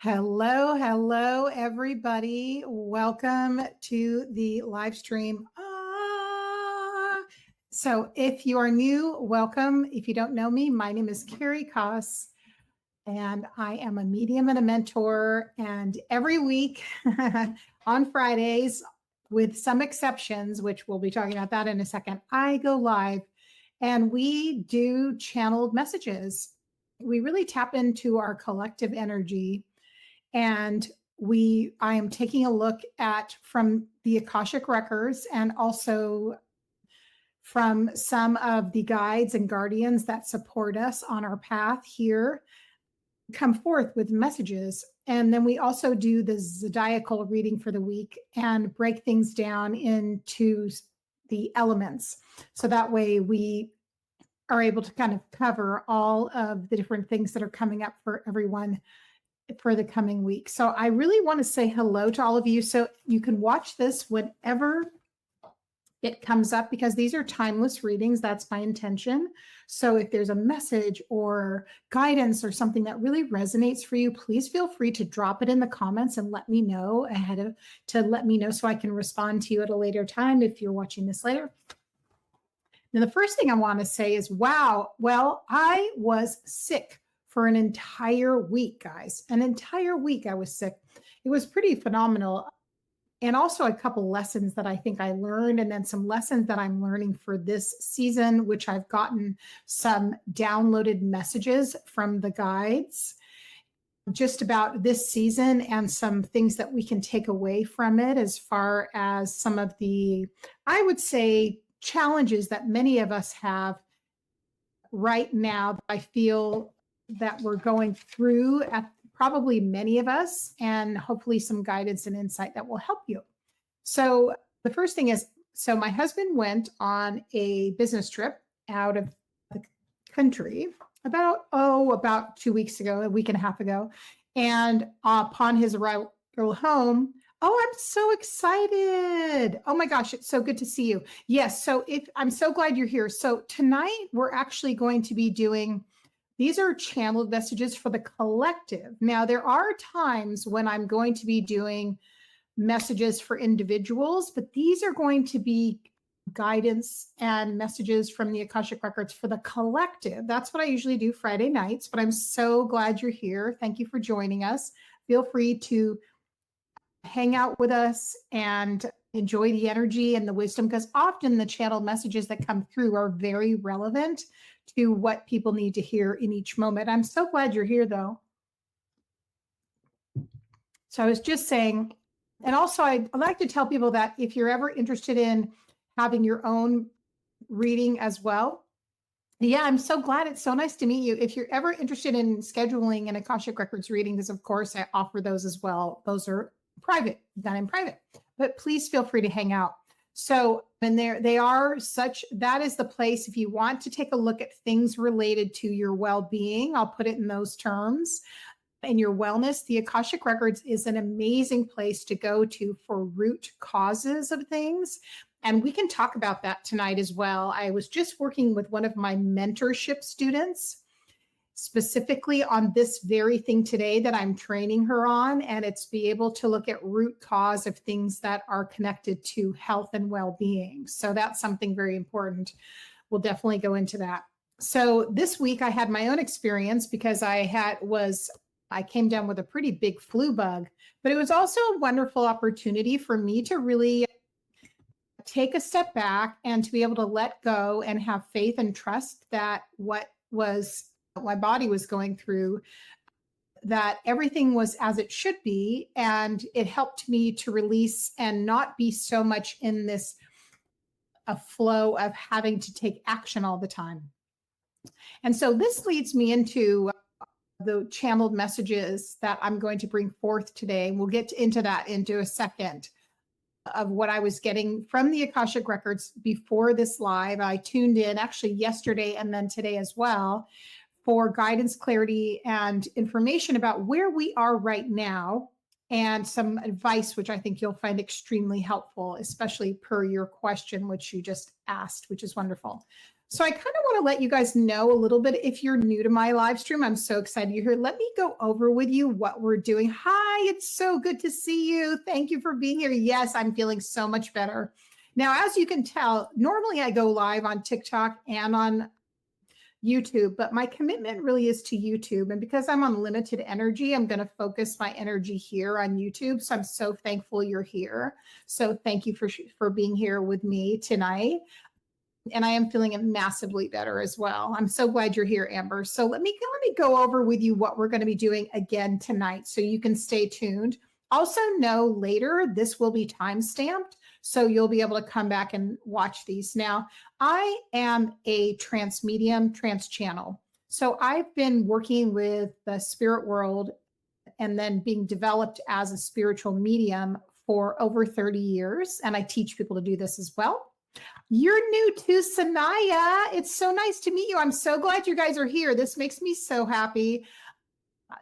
Hello, hello, everybody. Welcome to the live stream. So if you are new, welcome. If you don't know me, my name is Carey Kaas, and I am a medium and a mentor. And every week on Fridays, with some exceptions, which we'll be talking about that in a second, I go live and we do channeled messages. We really tap into our collective energy, and I am taking a look at from the Akashic Records and also from some of the guides and guardians that support us on our path here, come forth with messages. And then we also do the zodiacal reading for the week and break things down into the elements. So that way we are able to kind of cover all of the different things that are coming up for everyone for the coming week. So I really want to say hello to all of you. So you can watch this whenever it comes up, because these are timeless readings. That's my intention. So if there's a message or guidance or something that really resonates for you, please feel free to drop it in the comments and let me know so I can respond to you at a later time if you're watching this later. Now, the first thing I want to say is, wow, well, I was sick for an entire week, guys. An entire week I was sick. It was pretty phenomenal. And also a couple lessons that I think I learned, and then some lessons that I'm learning for this season, which I've gotten some downloaded messages from the guides just about this season and some things that we can take away from it as far as some of the, I would say, challenges that many of us have right now. I feel that we're going through at probably many of us, and hopefully some guidance and insight that will help you. So the first thing is, so my husband went on a business trip out of the country about 2 weeks ago, a week and a half ago. And upon his arrival home, oh, I'm so excited. Oh my gosh, it's so good to see you. Yes, so I'm so glad you're here. So tonight we're actually going to be doing, these are channeled messages for the collective. Now, there are times when I'm going to be doing messages for individuals, but these are going to be guidance and messages from the Akashic Records for the collective. That's what I usually do Friday nights, but I'm so glad you're here. Thank you for joining us. Feel free to hang out with us and enjoy the energy and the wisdom, because often the channeled messages that come through are very relevant to what people need to hear in each moment. I'm so glad you're here, though. So I was just saying, and also I'd like to tell people that if you're ever interested in having your own reading as well, yeah, I'm so glad. It's so nice to meet you. If you're ever interested in scheduling an Akashic Records reading, because of course I offer those as well. Those are private, done in private, but please feel free to hang out. So, and they are such, that is the place if you want to take a look at things related to your well-being. I'll put it in those terms. And your wellness, the Akashic Records is an amazing place to go to for root causes of things. And we can talk about that tonight as well. I was just working with one of my mentorship students specifically on this very thing today that I'm training her on, and it's be able to look at root cause of things that are connected to health and well-being. So that's something very important. We'll definitely go into that. So this week I had my own experience because I came down with a pretty big flu bug, but it was also a wonderful opportunity for me to really take a step back and to be able to let go and have faith and trust that what my body was going through, that everything was as it should be. And it helped me to release and not be so much in a flow of having to take action all the time. And so this leads me into the channeled messages that I'm going to bring forth today. We'll get into that into a second, of what I was getting from the Akashic Records before this live. I tuned in actually yesterday and then today as well for guidance, clarity, and information about where we are right now, and some advice, which I think you'll find extremely helpful, especially per your question, which you just asked, which is wonderful. So I kind of want to let you guys know a little bit. If you're new to my live stream, I'm so excited you're here. Let me go over with you what we're doing. Hi, it's so good to see you. Thank you for being here. Yes, I'm feeling so much better. Now, as you can tell, normally I go live on TikTok and on YouTube, but my commitment really is to YouTube. And because I'm on limited energy, I'm going to focus my energy here on YouTube. So I'm so thankful you're here. So thank you for being here with me tonight. And I am feeling massively better as well. I'm so glad you're here, Amber. So let me go over with you what we're going to be doing again tonight so you can stay tuned. Also know later, this will be time-stamped, so you'll be able to come back and watch these. Now, I am a trance medium, trance channel. So I've been working with the spirit world and then being developed as a spiritual medium for over 30 years. And I teach people to do this as well. You're new to Sanaya. It's so nice to meet you. I'm so glad you guys are here. This makes me so happy.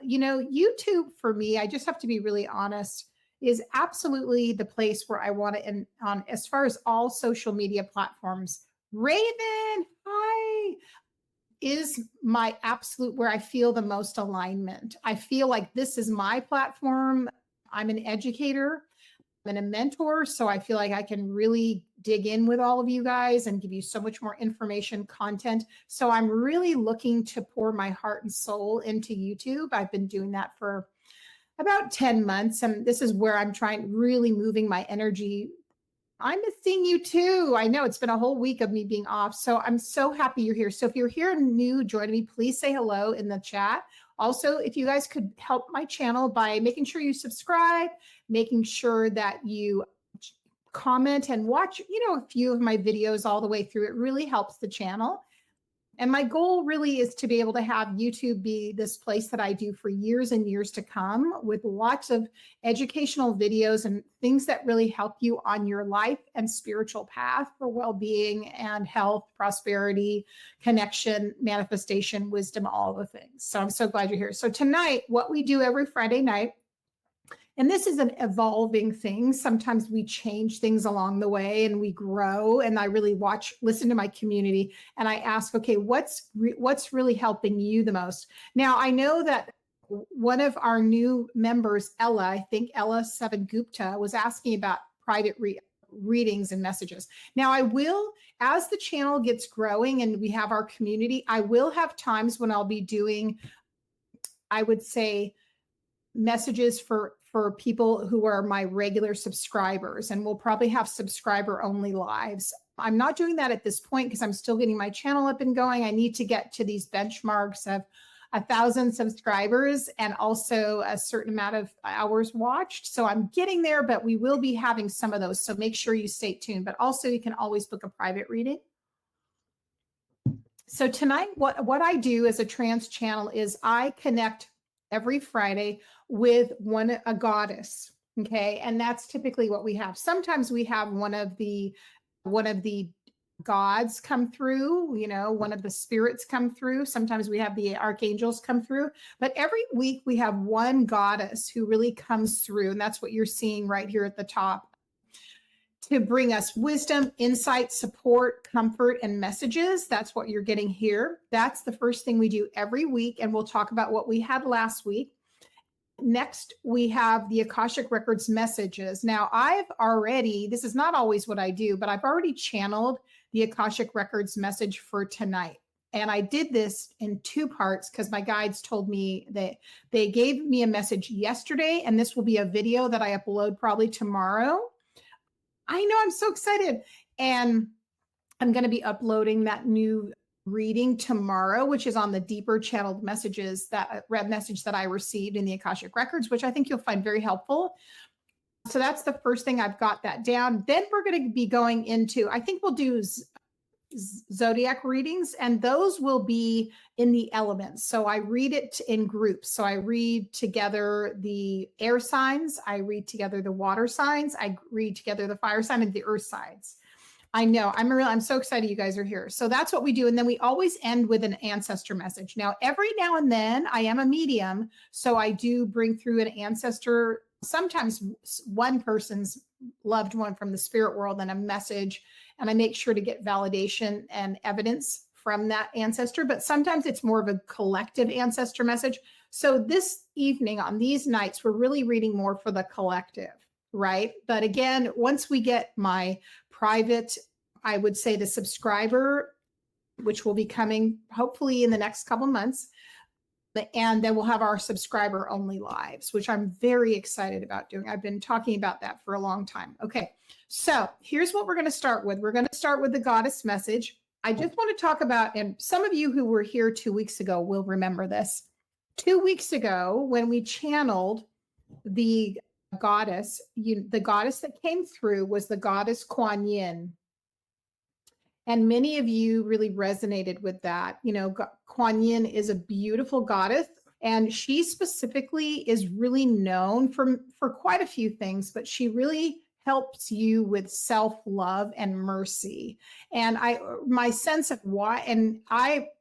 You know, YouTube for me, I just have to be really honest, is absolutely the place where I want to, and on as far as all social media platforms. Raven, hi, is my absolute where I feel the most alignment. I feel like this is my platform. I'm an educator and a mentor, so I feel like I can really dig in with all of you guys and give you so much more information, content. So I'm really looking to pour my heart and soul into YouTube. I've been doing that for about 10 months, and this is where I'm trying really moving my energy. I'm missing you too. I know it's been a whole week of me being off, so I'm so happy you're here. So if you're here new joining me, please say hello in the chat. Also, if you guys could help my channel by making sure you subscribe, making sure that you comment and watch, a few of my videos all the way through, it really helps the channel. And my goal really is to be able to have YouTube be this place that I do for years and years to come, with lots of educational videos and things that really help you on your life and spiritual path for well-being and health, prosperity, connection, manifestation, wisdom, all the things. So I'm so glad you're here. So tonight, what we do every Friday night, and this is an evolving thing. Sometimes we change things along the way and we grow. And I really listen to my community, and I ask, okay, what's really helping you the most? Now, I know that one of our new members, Ella, I think Ella Seven Gupta, was asking about private readings and messages. Now, I will, as the channel gets growing and we have our community, I will have times when I'll be doing, I would say, messages for people who are my regular subscribers, and we'll probably have subscriber only lives. I'm not doing that at this point because I'm still getting my channel up and going. I need to get to these benchmarks of 1,000 subscribers and also a certain amount of hours watched. So I'm getting there, but we will be having some of those. So make sure you stay tuned, but also you can always book a private reading. So tonight, what I do as a trance channel is I connect every Friday with a goddess, okay? And that's typically what we have. Sometimes we have one of the gods come through, one of the spirits come through. Sometimes we have the archangels come through, but every week we have one goddess who really comes through, and that's what you're seeing right here at the top, to bring us wisdom, insight, support, comfort, and messages. That's what you're getting here. That's the first thing we do every week, and we'll talk about what we had last week. Next, we have the Akashic Records messages. Now, this is not always what I do, but I've already channeled the Akashic Records message for tonight. And I did this in 2 parts because my guides told me that they gave me a message yesterday, and this will be a video that I upload probably tomorrow. I know, I'm so excited. And I'm going to be uploading that new reading tomorrow, which is on the deeper channeled messages, that message that I received in the Akashic Records, which I think you'll find very helpful. So that's the first thing. I've got that down. Then we're going to be going into, I think we'll do zodiac readings, and those will be in the elements. So I read it in groups. So I read together the air signs, I read together the water signs, I read together the fire sign and the earth signs. I know, I'm so excited you guys are here. So that's what we do. And then we always end with an ancestor message. Now, every now and then I am a medium, so I do bring through an ancestor sometimes one person's loved one from the spirit world and a message, and I make sure to get validation and evidence from that ancestor, but sometimes it's more of a collective ancestor message. So this evening on these nights, we're really reading more for the collective, right? But again, once we get my private, I would say the subscriber, which will be coming hopefully in the next couple months, and then we'll have our subscriber only lives, which I'm very excited about doing. I've been talking about that for a long time. Okay, so here's what we're going to start with. We're going to start with the goddess message. I just want to talk about, and some of you who were here 2 weeks ago will remember this. 2 weeks ago, when we channeled the goddess, the goddess that came through was the goddess Kuan Yin. And many of you really resonated with that. You know, Kuan Yin is a beautiful goddess, and she specifically is really known for quite a few things, but she really helps you with self-love and mercy. And my sense of why, and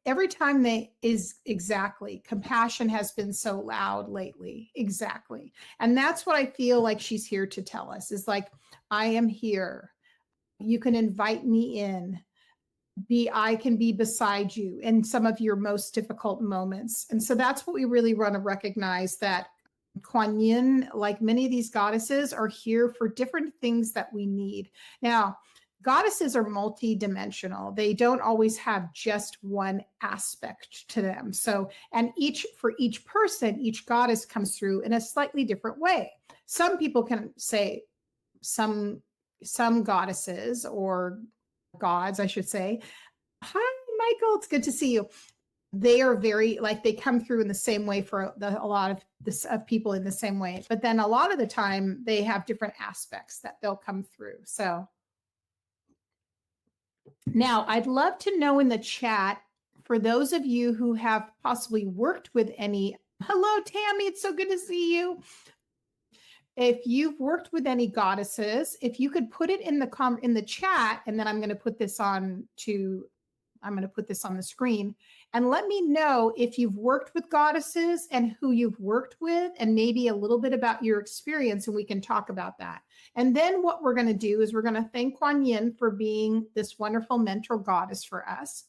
every time exactly, compassion has been so loud lately. Exactly. And that's what I feel like she's here to tell us, is like, I am here. You can invite me in. I can be beside you in some of your most difficult moments. And so that's what we really want to recognize, that Kuan Yin, like many of these goddesses, are here for different things that we need. Now, goddesses are multi-dimensional. They don't always have just one aspect to them. So, and for each person, each goddess comes through in a slightly different way. Some people can say, some goddesses or gods, I should say. Hi, Michael. It's good to see you. They are very, like, they come through in the same way for a lot of people in the same way. But then a lot of the time they have different aspects that they'll come through. So now I'd love to know in the chat, for those of you who have possibly worked with any, hello, Tammy. It's so good to see you. If you've worked with any goddesses, if you could put it in the chat, and then I'm going to put this on the screen, and let me know if you've worked with goddesses and who you've worked with, and maybe a little bit about your experience, and we can talk about that. And then what we're going to do is we're going to thank Kuan Yin for being this wonderful mentor goddess for us.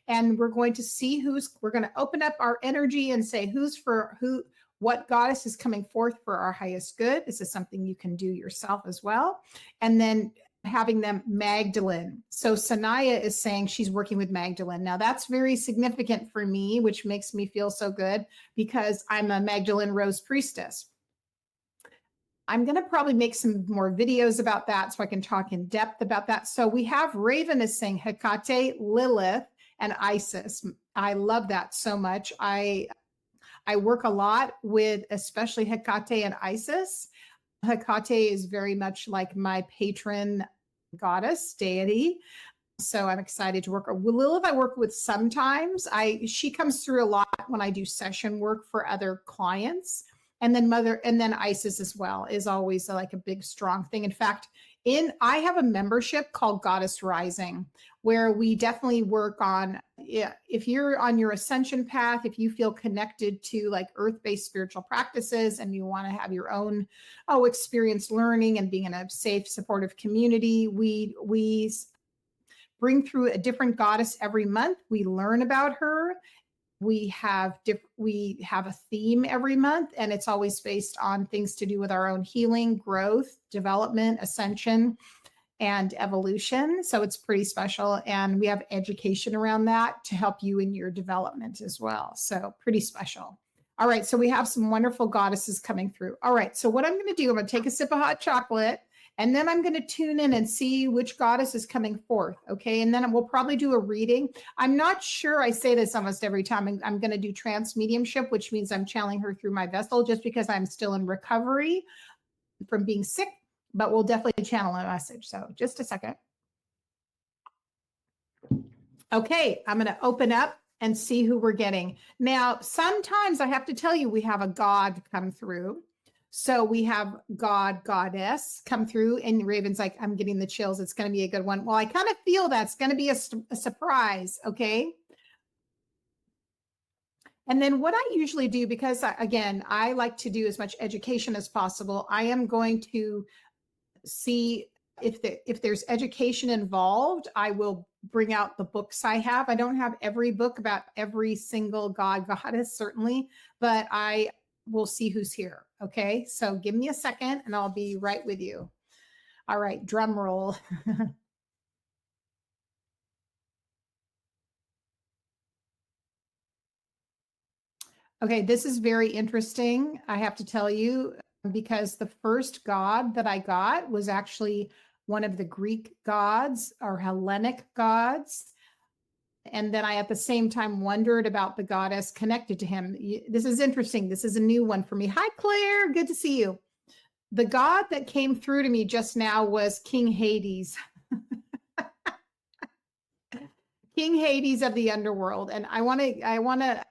And we're going to see we're going to open up our energy and say what goddess is coming forth for our highest good. This is something you can do yourself as well. And then having them Magdalene. So Sanaya is saying she's working with Magdalene. Now that's very significant for me, which makes me feel so good, because I'm a Magdalene Rose priestess. I'm going to probably make some more videos about that so I can talk in depth about that. So we have Raven is saying Hecate, Lilith, and Isis. I love that so much. I work a lot with especially Hecate and Isis. Hecate is very much like my patron goddess, deity. So I'm excited to work with Lilith. I work with sometimes. She comes through a lot when I do session work for other clients. And then Isis as well is always like a big, strong thing. In fact, I have a membership called Goddess Rising, where we definitely work on, if you're on your ascension path, if you feel connected to like earth-based spiritual practices and you want to have your own experience learning and being in a safe, supportive community, we bring through a different goddess every month. We learn about her. We have a theme every month, and it's always based on things to do with our own healing, growth, development, ascension, and evolution. So it's pretty special. And we have education around that to help you in your development as well. So pretty special. All right. So we have some wonderful goddesses coming through. All right. So what I'm going to do, I'm going to take a sip of hot chocolate, and then I'm going to tune in and see which goddess is coming forth. Okay. And then we'll probably do a reading. I'm not sure. I say this almost every time. I'm going to do trance mediumship, which means I'm channeling her through my vessel, just because I'm still in recovery from being sick, but we'll definitely channel a message. So just a second. Okay. I'm going to open up and see who we're getting. Now, sometimes I have to tell you, we have a god come through. So we have goddess come through, and Raven's like, I'm getting the chills. It's going to be a good one. Well, I kind of feel that's going to be a surprise. Okay. And then what I usually do, because again, I like to do as much education as possible, I am going to see if there's education involved. I will bring out the books I have. I don't have every book about every single god, goddess, certainly, but I will see who's here. Okay, so give me a second and I'll be right with you. All right, drum roll. Okay, this is very interesting, I have to tell you, because the first god that I got was actually one of the Greek gods or Hellenic gods. And then I, at the same time, wondered about the goddess connected to him. This is interesting. This is a new one for me. Hi, Claire. Good to see you. The god that came through to me just now was King Hades. King Hades of the underworld. And I want to,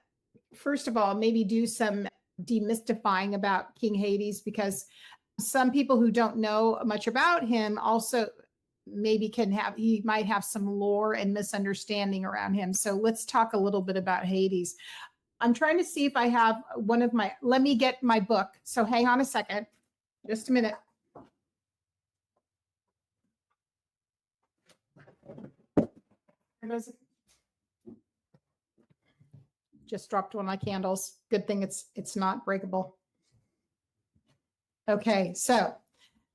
first of all, maybe do some demystifying about King Hades, because some people who don't know much about him also maybe he might have some lore and misunderstanding around him. So let's talk a little bit about Hades. I'm trying to see if I have one of my, let me get my book. So hang on a second, just a minute. Just dropped one of my candles. Good thing it's not breakable. Okay, so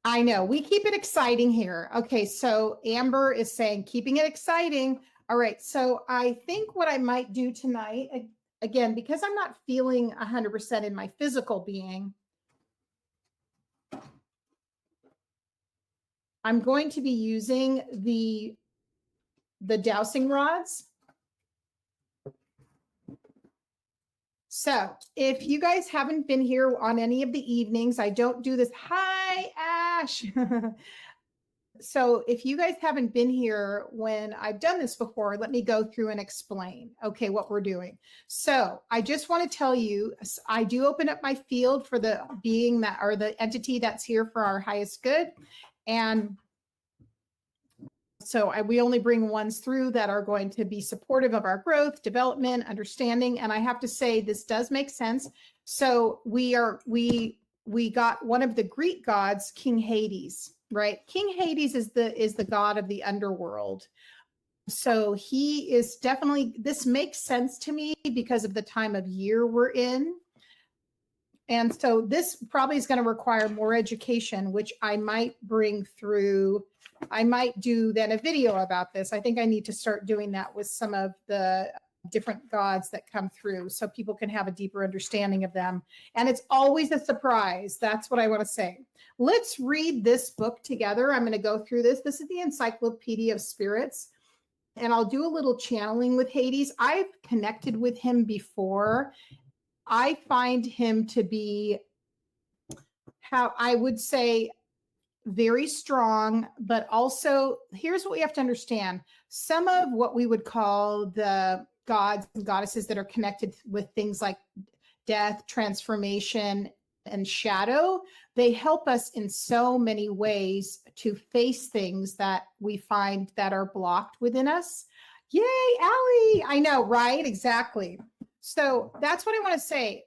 I know we keep it exciting here. Okay, so Amber is saying keeping it exciting. All right, so I think what I might do tonight, again, because I'm not feeling 100% in my physical being, I'm going to be using the dowsing rods. So if you guys haven't been here on any of the evenings, I don't do this. Hi, Ash. So if you guys haven't been here when I've done this before, let me go through and explain, okay, what we're doing. So I just want to tell you, I do open up my field for the being that, or the entity that's here for our highest good. And so we only bring ones through that are going to be supportive of our growth, development, understanding. And I have to say, this does make sense. So we got one of the Greek gods, King Hades, right? King Hades is the god of the underworld. So he is definitely, this makes sense to me because of the time of year we're in. And so this probably is going to require more education, which I might bring through. I might do then a video about this. I think I need to start doing that with some of the different gods that come through so people can have a deeper understanding of them. And it's always a surprise. That's what I want to say. Let's read this book together. I'm going to go through this. This is the Encyclopedia of Spirits. And I'll do a little channeling with Hades. I've connected with him before. I find him to be, how I would say, very strong, but also here's what we have to understand. Some of what we would call the gods and goddesses that are connected with things like death, transformation, and shadow, they help us in so many ways to face things that we find that are blocked within us. Yay, Allie! I know, right? Exactly. So that's what I want to say.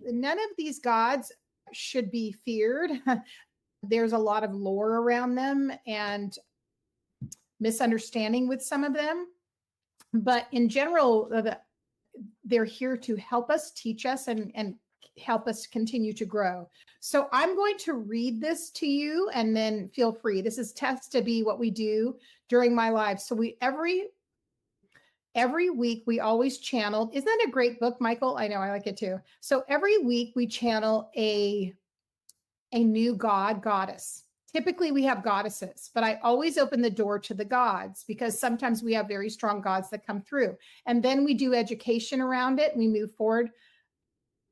None of these gods should be feared. There's a lot of lore around them and misunderstanding with some of them. But in general, they're here to help us, teach us, and help us continue to grow. So I'm going to read this to you and then feel free. This is test to be what we do during my live. So every week we always channel. Isn't that a great book, Michael? I know, I like it too. So every week we channel a new god, goddess. Typically we have goddesses, but I always open the door to the gods because sometimes we have very strong gods that come through. And then we do education around it and we move forward.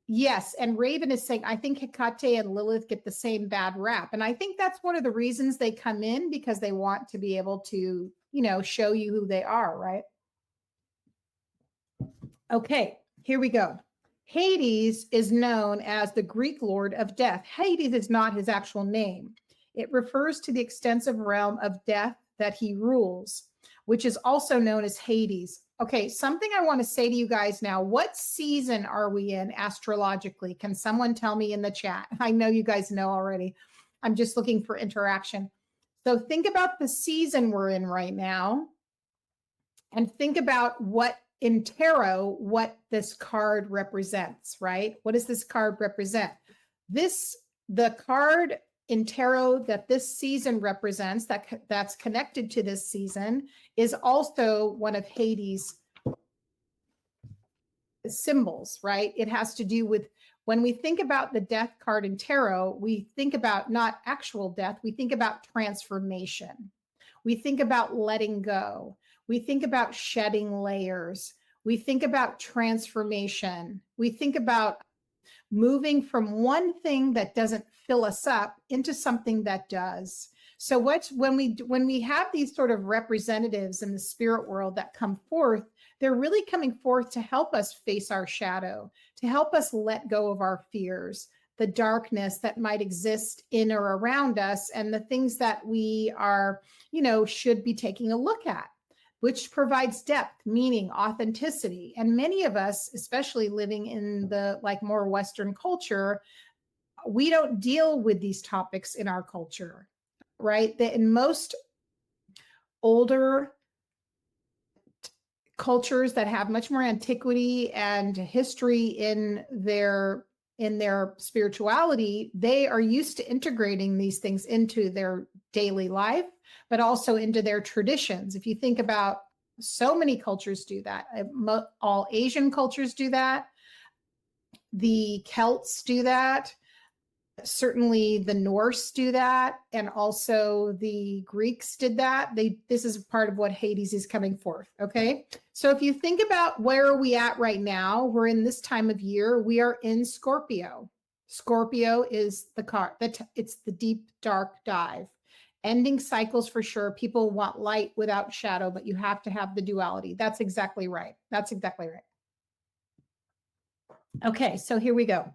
Yes, and Raven is saying, I think Hecate and Lilith get the same bad rap. And I think that's one of the reasons they come in, because they want to be able to, show you who they are, right? Okay, here we go. Hades is known as the Greek lord of death. Hades is not his actual name. It refers to the extensive realm of death that he rules, which is also known as Hades. Okay, something I want to say to you guys now. What season are we in astrologically? Can someone tell me in the chat? I know you guys know already. I'm just looking for interaction. So think about the season we're in right now and think about what in tarot, what this card represents, right? What does this card represent? The card in tarot that this season represents, that's connected to this season, is also one of Hades' symbols, right? It has to do with when we think about the death card in tarot, we think about not actual death, we think about transformation. We think about letting go. We think about shedding layers. We think about transformation. We think about moving from one thing that doesn't fill us up into something that does. So when we have these sort of representatives in the spirit world that come forth, they're really coming forth to help us face our shadow, to help us let go of our fears, the darkness that might exist in or around us, and the things that we are, should be taking a look at, which provides depth, meaning, authenticity. And many of us, especially living in the more Western culture, we don't deal with these topics in our culture, right? That in most older cultures that have much more antiquity and history in their spirituality, they are used to integrating these things into their daily life, but also into their traditions. If you think about, so many cultures do that. All Asian cultures do that. The Celts do that. Certainly the Norse do that, and also the Greeks did that. This is part of what Hades is coming forth. Okay, so if you think about where are we at right now, we're in this time of year. We are in Scorpio. Scorpio is the card it's the deep dark dive, ending cycles for sure. People want light without shadow, but you have to have the duality. That's exactly right. That's exactly right. Okay, so here we go.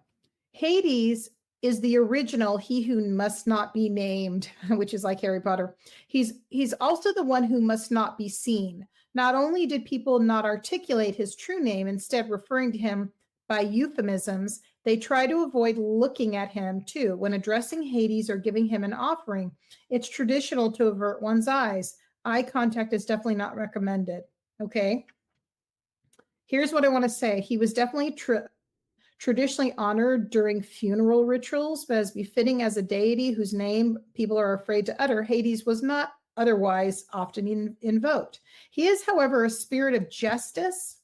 Hades is the original he who must not be named, which is like Harry Potter. He's also the one who must not be seen. Not only did people not articulate his true name, instead referring to him by euphemisms, they try to avoid looking at him too. When addressing Hades or giving him an offering, it's traditional to avert one's eyes. Eye contact is definitely not recommended. Okay. Here's what I want to say. He was definitely traditionally honored during funeral rituals, but as befitting as a deity whose name people are afraid to utter, Hades was not otherwise often invoked. He is, however, a spirit of justice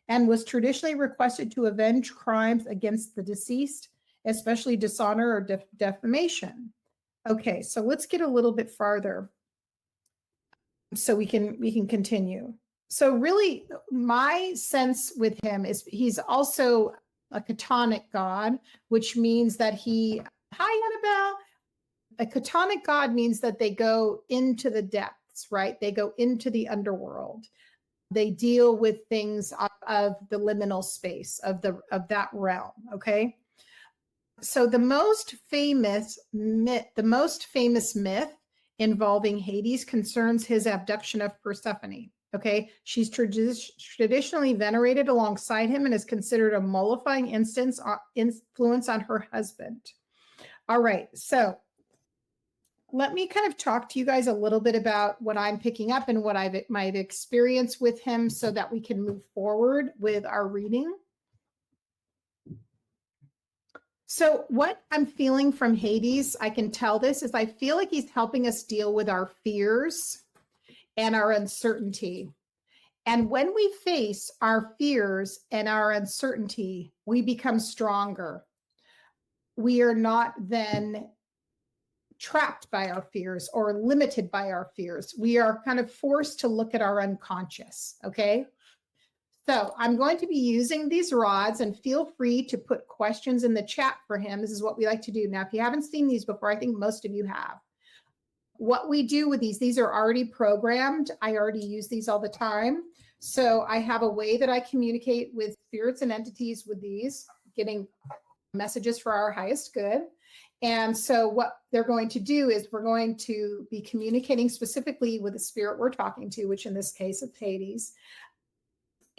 and was traditionally requested to avenge crimes against the deceased, especially dishonor or defamation. Okay, so let's get a little bit farther so we can continue. So really, my sense with him is he's also a chthonic god, which means that hi, Annabelle. A chthonic god means that they go into the depths, right? They go into the underworld. They deal with things of the liminal space of that realm, okay? So the most famous myth involving Hades concerns his abduction of Persephone. Okay, she's traditionally venerated alongside him and is considered a mollifying influence on her husband. All right, so let me kind of talk to you guys a little bit about what I'm picking up and what my experience with him so that we can move forward with our reading. So what I'm feeling from Hades, I can tell this, is I feel like he's helping us deal with our fears and our uncertainty. And when we face our fears and our uncertainty, we become stronger. We are not then trapped by our fears or limited by our fears. We are kind of forced to look at our unconscious, okay? So I'm going to be using these rods, and feel free to put questions in the chat for him. This is what we like to do. Now, if you haven't seen these before, I think most of you have. What we do with these are already programmed. I already use these all the time. So I have a way that I communicate with spirits and entities with these, getting messages for our highest good. And so what they're going to do is we're going to be communicating specifically with the spirit we're talking to, which in this case is Hades.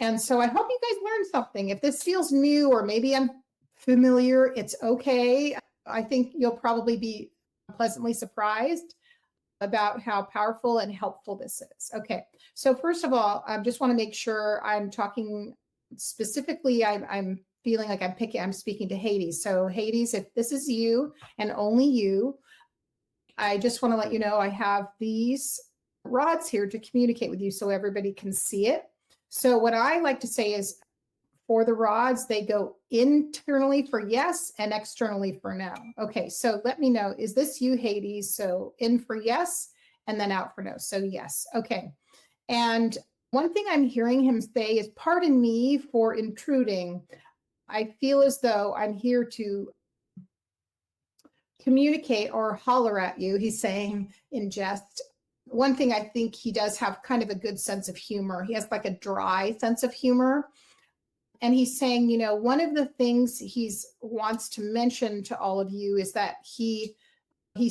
And so I hope you guys learned something. If this feels new or maybe unfamiliar, it's okay. I think you'll probably be pleasantly surprised about how powerful and helpful this is. Okay, so first of all, I just want to make sure I'm talking specifically, I'm feeling like I'm speaking to Hades. So Hades, if this is you and only you, I just want to let you know I have these rods here to communicate with you so everybody can see it. So what I like to say is for the rods, they go internally for yes and externally for no. Okay, so let me know, is this you, Hades? So in for yes and then out for no. So yes, okay. And one thing I'm hearing him say is, pardon me for intruding. I feel as though I'm here to communicate or holler at you. He's saying in jest. One thing I think he does have kind of a good sense of humor. He has like a dry sense of humor. And he's saying, you know, one of the things he's wants to mention to all of you is that he's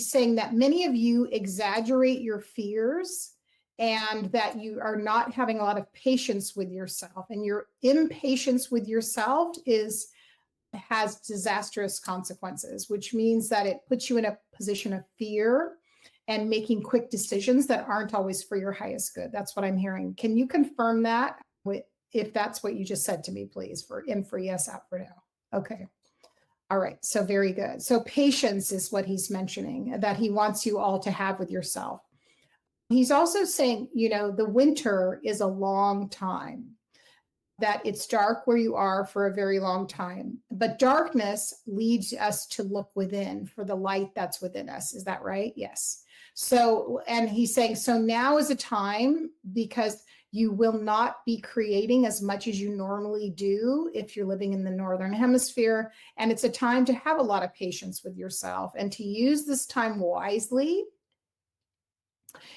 saying that many of you exaggerate your fears and that you are not having a lot of patience with yourself, and your impatience with yourself has disastrous consequences, which means that it puts you in a position of fear and making quick decisions that aren't always for your highest good. That's what I'm hearing. Can you confirm that if that's what you just said to me, please, for in for yes, out for no? Okay. All right. So very good. So patience is what he's mentioning, that he wants you all to have with yourself. He's also saying, you know, the winter is a long time, that it's dark where you are for a very long time, but darkness leads us to look within for the light that's within us. Is that right? Yes. So, and he's saying, so now is a time, because you will not be creating as much as you normally do if you're living in the Northern Hemisphere. And it's a time to have a lot of patience with yourself and to use this time wisely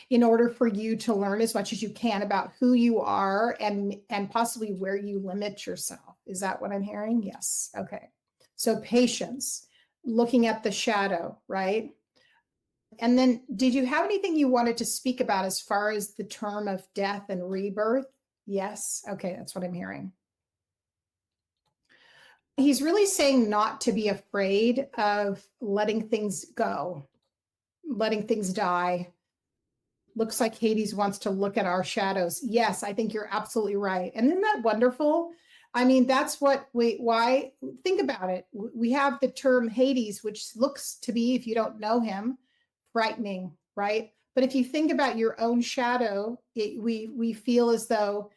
in order for you to learn as much as you can about who you are and possibly where you limit yourself. Is that what I'm hearing? Yes. Okay. So patience, looking at the shadow, right? And then did you have anything you wanted to speak about as far as the term of death and rebirth? Yes. Okay. That's what I'm hearing. He's really saying not to be afraid of letting things go, letting things die. Looks like Hades wants to look at our shadows. Yes, I think you're absolutely right. And isn't that wonderful? I mean, that's what why, think about it. We have the term Hades, which looks to be, if you don't know him, frightening, right? But if you think about your own shadow, we feel as though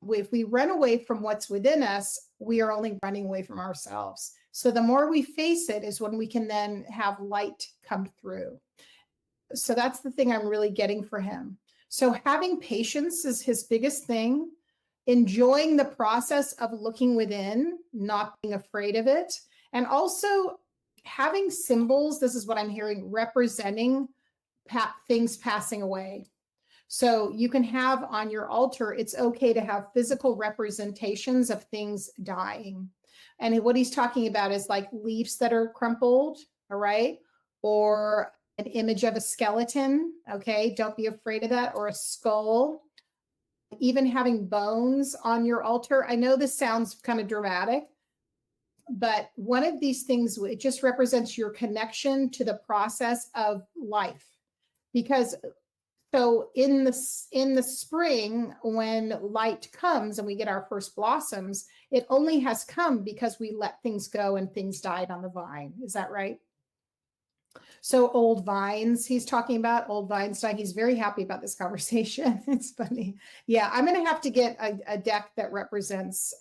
if we run away from what's within us, we are only running away from ourselves. So the more we face it is when we can then have light come through. So that's the thing I'm really getting for him. So having patience is his biggest thing. Enjoying the process of looking within, not being afraid of it. And also having symbols, this is what I'm hearing, representing things passing away. So you can have on your altar, it's okay to have physical representations of things dying. And what he's talking about is like leaves that are crumpled, all right? Or an image of a skeleton, okay? Don't be afraid of that, or a skull. Even having bones on your altar. I know this sounds kind of dramatic, but one of these things, it just represents your connection to the process of life. Because so in the spring, when light comes and we get our first blossoms, it only has come because we let things go and things died on the vine. Is that right? So old vines, he's talking about old vines dying. He's very happy about this conversation. It's funny. Yeah, I'm going to have to get a deck that represents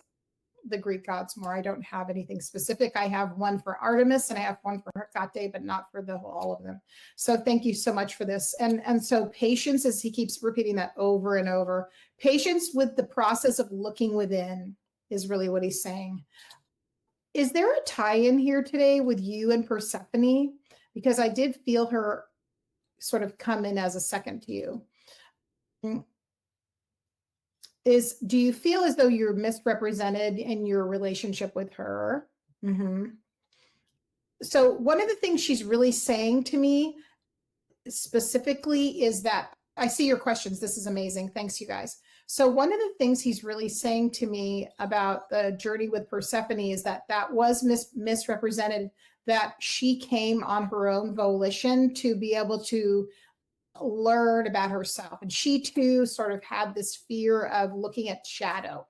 the Greek gods more. I don't have anything specific. I have one for Artemis and I have one for Hecate, but not for all of them. So thank you so much for this. And so patience, as he keeps repeating that over and over, patience with the process of looking within is really what he's saying. Is there a tie-in here today with you and Persephone? Because I did feel her sort of come in as a second to you. Do you feel as though you're misrepresented in your relationship with her? Mm-hmm. So one of the things she's really saying to me specifically is that, I see your questions. This is amazing. Thanks, you guys. So one of the things he's really saying to me about the journey with Persephone is that that was misrepresented, that she came on her own volition to be able to learn about herself. And she too sort of had this fear of looking at shadow.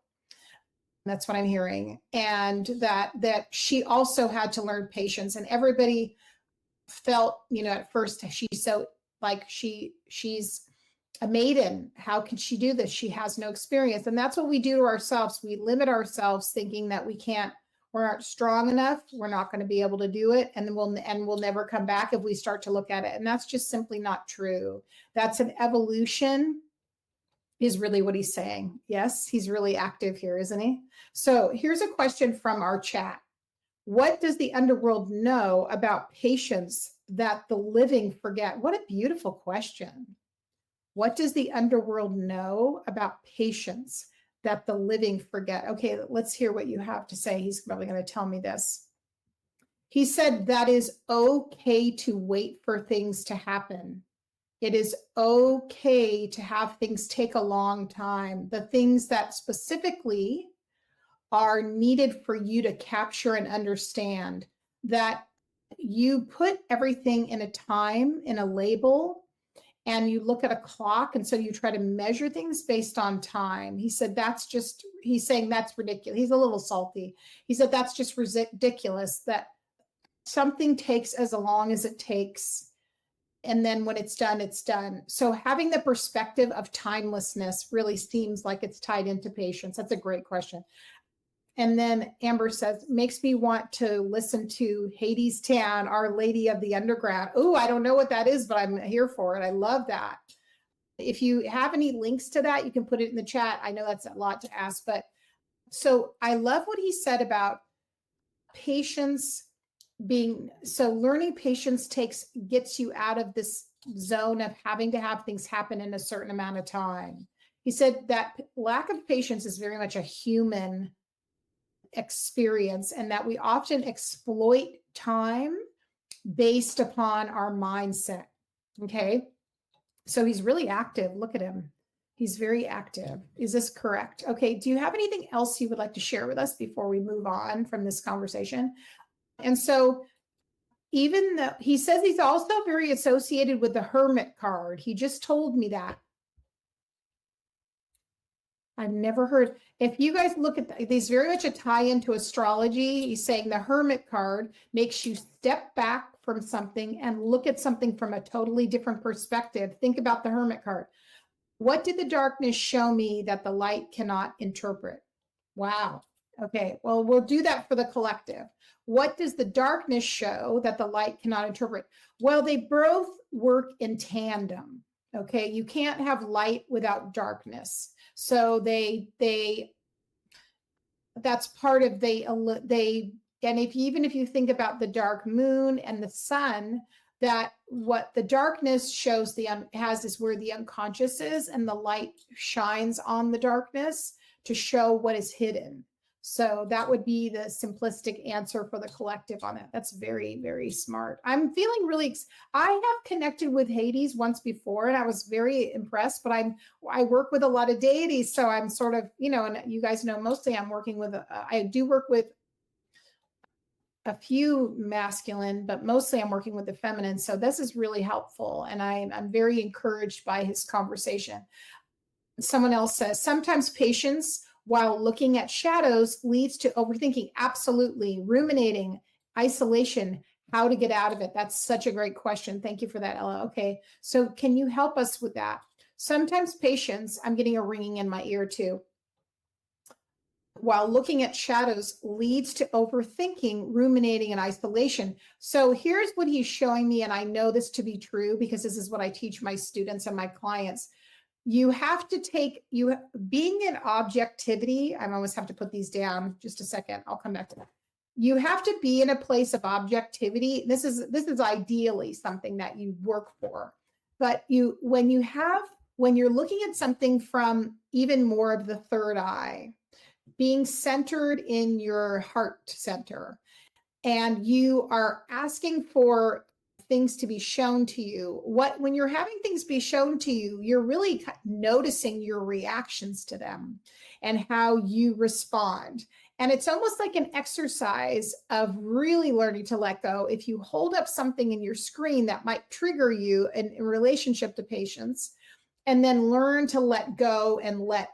That's what I'm hearing. And that she also had to learn patience. And everybody felt, at first she's so like she's a maiden. How can she do this? She has no experience. And that's what we do to ourselves. We limit ourselves thinking that we're not strong enough. We're not going to be able to do it. And we'll never come back if we start to look at it. And that's just simply not true. That's an evolution, is really what he's saying. Yes, he's really active here, isn't he? So here's a question from our chat. What does the underworld know about patience that the living forget? What a beautiful question. What does the underworld know about patience that the living forget? Okay, let's hear what you have to say. He's probably going to tell me this. He said that is okay to wait for things to happen. It is okay to have things take a long time. The things that specifically are needed for you to capture and understand, that you put everything in a time, in a label, and you look at a clock. And so you try to measure things based on time. He said, he's saying that's ridiculous. He's a little salty. He said, that's just ridiculous that something takes as long as it takes. And then when it's done, it's done. So having the perspective of timelessness really seems like it's tied into patience. That's a great question. And then Amber says, makes me want to listen to Hades Town, Our Lady of the Underground. Oh, I don't know what that is, but I'm here for it. I love that. If you have any links to that, you can put it in the chat. I know that's a lot to ask, but so I love what he said about patience learning patience gets you out of this zone of having to have things happen in a certain amount of time. He said that lack of patience is very much a human experience, and that we often exploit time based upon our mindset. Okay. So he's really active. Look at him. He's very active. Is this correct? Okay. Do you have anything else you would like to share with us before we move on from this conversation? And so even though he says he's also very associated with the Hermit card. He just told me that. I've never heard. If you guys look at these, very much a tie into astrology. He's saying the Hermit card makes you step back from something and look at something from a totally different perspective. Think about the Hermit card. What did the darkness show me that the light cannot interpret? Wow. Okay, well, we'll do that for the collective. What does the darkness show that the light cannot interpret? Well, they both work in tandem. Okay, you can't have light without darkness. So that's part of and even if you think about the dark moon and the sun, that what the darkness shows has is where the unconscious is, and the light shines on the darkness to show what is hidden. So that would be the simplistic answer for the collective on that. That's very, very smart. I'm feeling really, I have connected with Hades once before and I was very impressed, but I work with a lot of deities. So I'm sort of, and you guys know, mostly I'm working with, I do work with a few masculine, but mostly I'm working with the feminine. So this is really helpful. And I'm very encouraged by his conversation. Someone else says, sometimes patience while looking at shadows leads to overthinking. Absolutely. Ruminating, isolation, how to get out of it. That's such a great question. Thank you for that, Ella. Okay. So can you help us with that? Sometimes patience, I'm getting a ringing in my ear too, while looking at shadows leads to overthinking, ruminating, and isolation. So here's what he's showing me, and I know this to be true because this is what I teach my students and my clients. You have to being in objectivity. I always have to put these down. Just a second. I'll come back to that. You have to be in a place of objectivity. This is ideally something that you work for. But when you're looking at something from even more of the third eye, being centered in your heart center, and you are asking for things to be shown to you, when you're having things be shown to you, you're really noticing your reactions to them and how you respond. And it's almost like an exercise of really learning to let go. If you hold up something in your screen that might trigger you in relationship to patience, and then learn to let go and let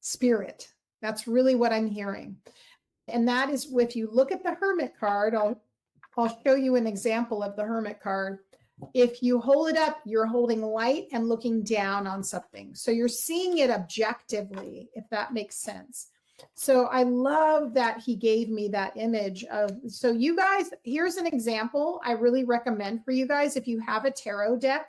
spirit. That's really what I'm hearing. And that is, if you look at the Hermit card, I'll show you an example of the Hermit card. If you hold it up, you're holding light and looking down on something. So you're seeing it objectively, if that makes sense. So I love that he gave me that image of, so you guys, here's an example I really recommend for you guys. If you have a tarot deck,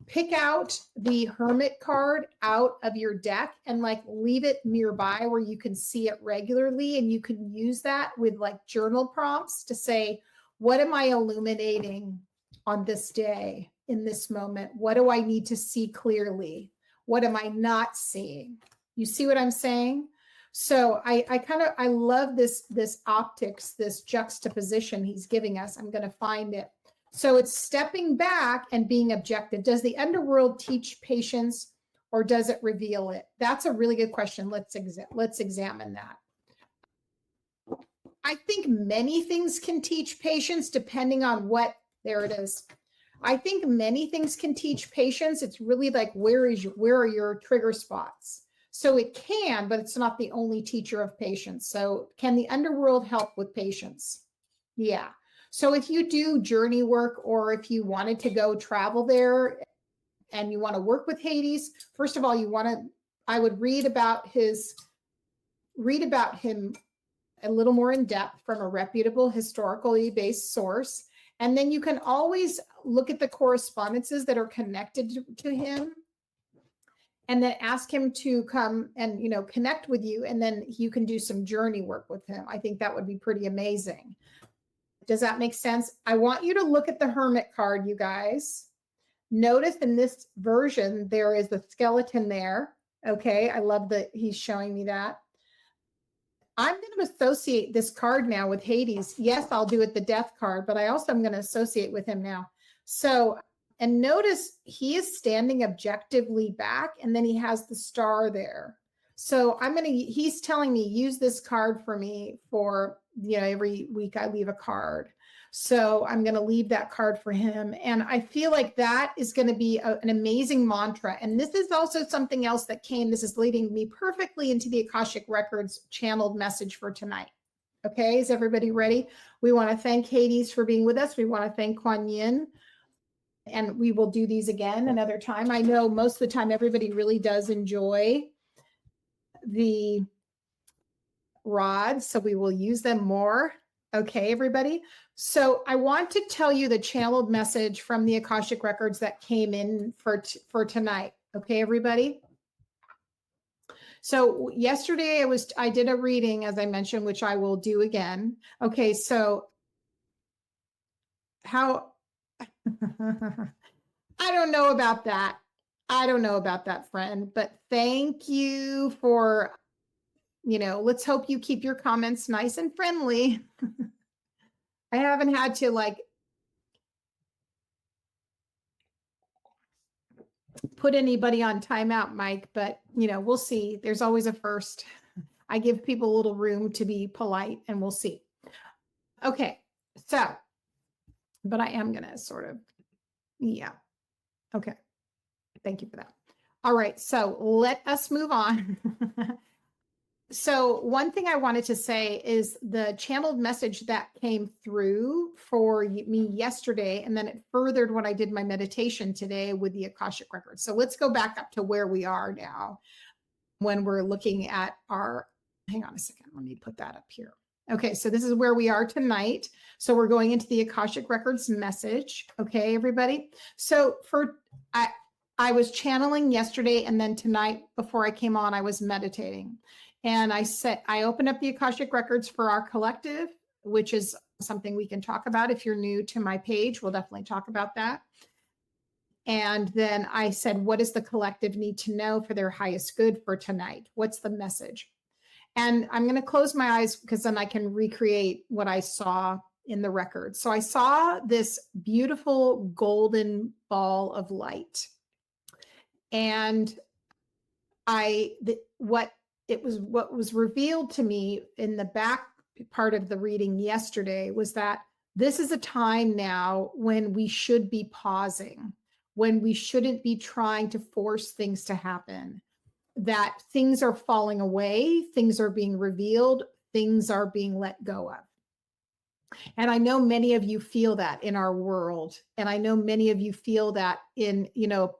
pick out the Hermit card out of your deck and like leave it nearby where you can see it regularly. And you can use that with like journal prompts to say, what am I illuminating on this day, in this moment? What do I need to see clearly? What am I not seeing? You see what I'm saying? So I love this optics, this juxtaposition he's giving us. I'm going to find it. So it's stepping back and being objective. Does the underworld teach patience or does it reveal it? That's a really good question. Let's examine that. I think many things can teach patience depending on what, there it is. I think many things can teach patience. It's really like, where are your trigger spots? So it can, but it's not the only teacher of patience. So can the underworld help with patience? Yeah. So if you do journey work, or if you wanted to go travel there and you want to work with Hades, first of all, I would read about him a little more in depth from a reputable, historically based source. And then you can always look at the correspondences that are connected to him, and then ask him to come and, connect with you. And then you can do some journey work with him. I think that would be pretty amazing. Does that make sense? I want you to look at the Hermit card, you guys. Notice in this version, there is the skeleton there. Okay, I love that he's showing me that. I'm going to associate this card now with Hades. Yes, I'll do it the death card, but I also am going to associate with him now. So, and notice he is standing objectively back, and then he has the star there. So he's telling me, use this card for me for, every week I leave a card. So I'm going to leave that card for him. And I feel like that is going to be an amazing mantra. And this is also something else that came. This is leading me perfectly into the Akashic Records channeled message for tonight. Okay, is everybody ready? We want to thank Hades for being with us. We want to thank Kuan Yin. And we will do these again another time. I know most of the time everybody really does enjoy the rods, so we will use them more. Okay, everybody. So I want to tell you the channeled message from the Akashic Records that came in for tonight. Okay, everybody. So yesterday I did a reading, as I mentioned, which I will do again. Okay, so how I don't know about that. I don't know about that, friend, but thank you for, let's hope you keep your comments nice and friendly. I haven't had to put anybody on timeout, Mike, but we'll see. There's always a first. I give people a little room to be polite, and we'll see. Okay, so, but I am going to sort of, yeah. Okay. Thank you for that. All right. So let us move on. So one thing I wanted to say is the channeled message that came through for me yesterday, and then it furthered when I did my meditation today with the Akashic Records. So let's go back up to where we are now when we're looking at hang on a second. Let me put that up here. Okay, so this is where we are tonight. So we're going into the Akashic Records message. Okay, everybody. So I was channeling yesterday, and then tonight before I came on, I was meditating. And I opened up the Akashic Records for our collective, which is something we can talk about. If you're new to my page, we'll definitely talk about that. And then I said, what does the collective need to know for their highest good for tonight? What's the message? And I'm going to close my eyes because then I can recreate what I saw in the record. So I saw this beautiful golden ball of light. And what was revealed to me in the back part of the reading yesterday was that this is a time now when we should be pausing, when we shouldn't be trying to force things to happen, that things are falling away, things are being revealed, things are being let go of. And I know many of you feel that in our world. And I know many of you feel that in,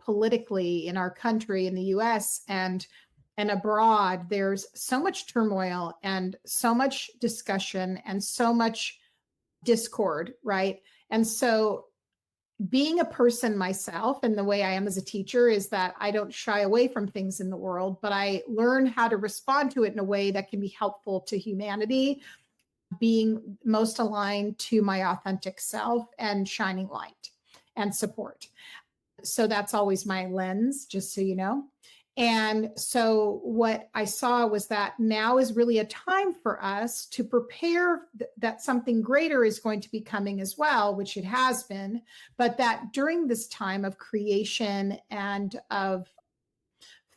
politically in our country, in the US and abroad. There's so much turmoil and so much discussion and so much discord, right? And so being a person myself, and the way I am as a teacher, is that I don't shy away from things in the world, but I learn how to respond to it in a way that can be helpful to humanity, being most aligned to my authentic self and shining light and support. So that's always my lens, just so you know. And so what I saw was that now is really a time for us to prepare that something greater is going to be coming as well, which it has been, but that during this time of creation and of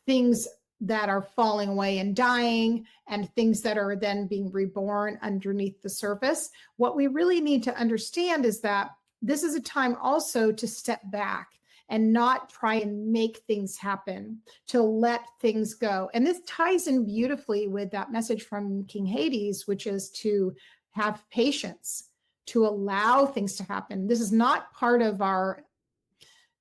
things that are falling away and dying and things that are then being reborn underneath the surface, what we really need to understand is that this is a time also to step back and not try and make things happen, to let things go. And this ties in beautifully with that message from King Hades, which is to have patience, to allow things to happen. This is not part of our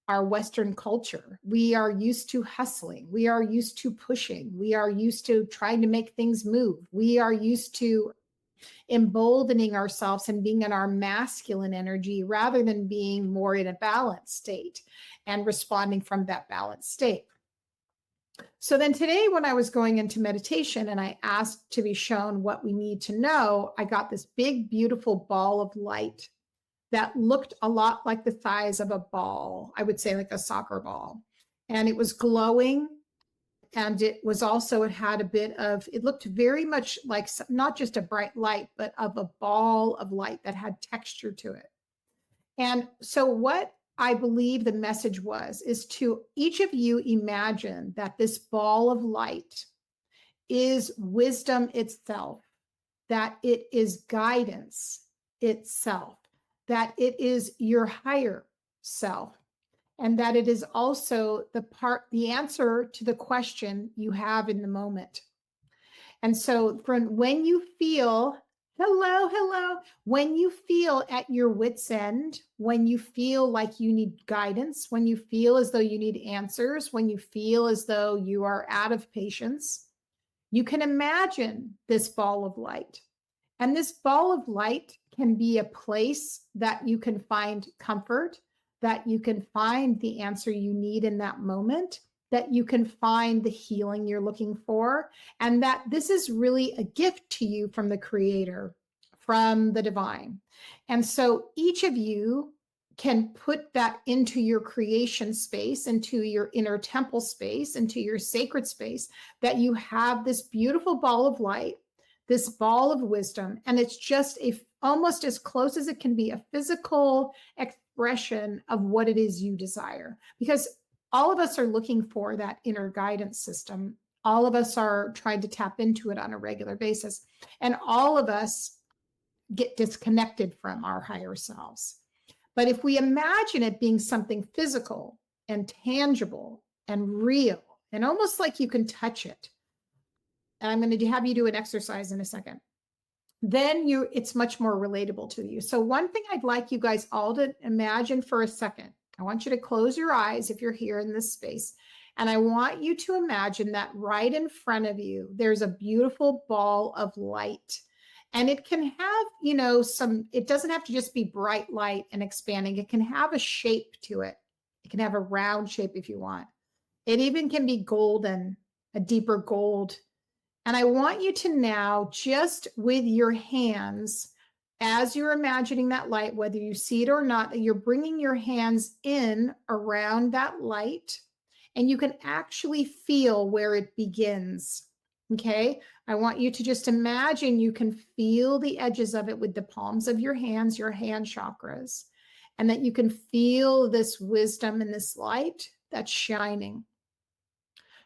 Western culture. We are used to hustling. We are used to pushing. We are used to trying to make things move. We are used to emboldening ourselves and being in our masculine energy rather than being more in a balanced state and responding from that balanced state. So then today, when I was going into meditation and I asked to be shown what we need to know, I got this big, beautiful ball of light that looked a lot like the size of a ball. I would say like a soccer ball. And it was glowing. And it had a bit of, it looked very much like not just a bright light, but of a ball of light that had texture to it. And so what I believe the message is to each of you imagine that this ball of light is wisdom itself, that it is guidance itself, that it is your higher self, and that it is also the answer to the question you have in the moment. And so when you feel, when you feel at your wit's end, when you feel like you need guidance, when you feel as though you need answers, when you feel as though you are out of patience, you can imagine this ball of light. And this ball of light can be a place that you can find comfort, that you can find the answer you need in that moment, that you can find the healing you're looking for, and that this is really a gift to you from the Creator, from the divine. And so each of you can put that into your creation space, into your inner temple space, into your sacred space, that you have this beautiful ball of light, this ball of wisdom, and it's just almost as close as it can be a physical expression of what it is you desire. Because all of us are looking for that inner guidance system. All of us are trying to tap into it on a regular basis. And all of us get disconnected from our higher selves. But if we imagine it being something physical and tangible and real, and almost like you can touch it, and I'm going to have you do an exercise in a second, then it's much more relatable to you. So one thing I'd like you guys all to imagine for a second, I want you to close your eyes if you're here in this space. And I want you to imagine that right in front of you, there's a beautiful ball of light. And it can have, it doesn't have to just be bright light and expanding. It can have a shape to it. It can have a round shape if you want. It even can be golden, a deeper gold. And I want you to now, just with your hands, as you're imagining that light, whether you see it or not, that you're bringing your hands in around that light, and you can actually feel where it begins. Okay. I want you to just imagine you can feel the edges of it with the palms of your hands, your hand chakras, and that you can feel this wisdom and this light that's shining.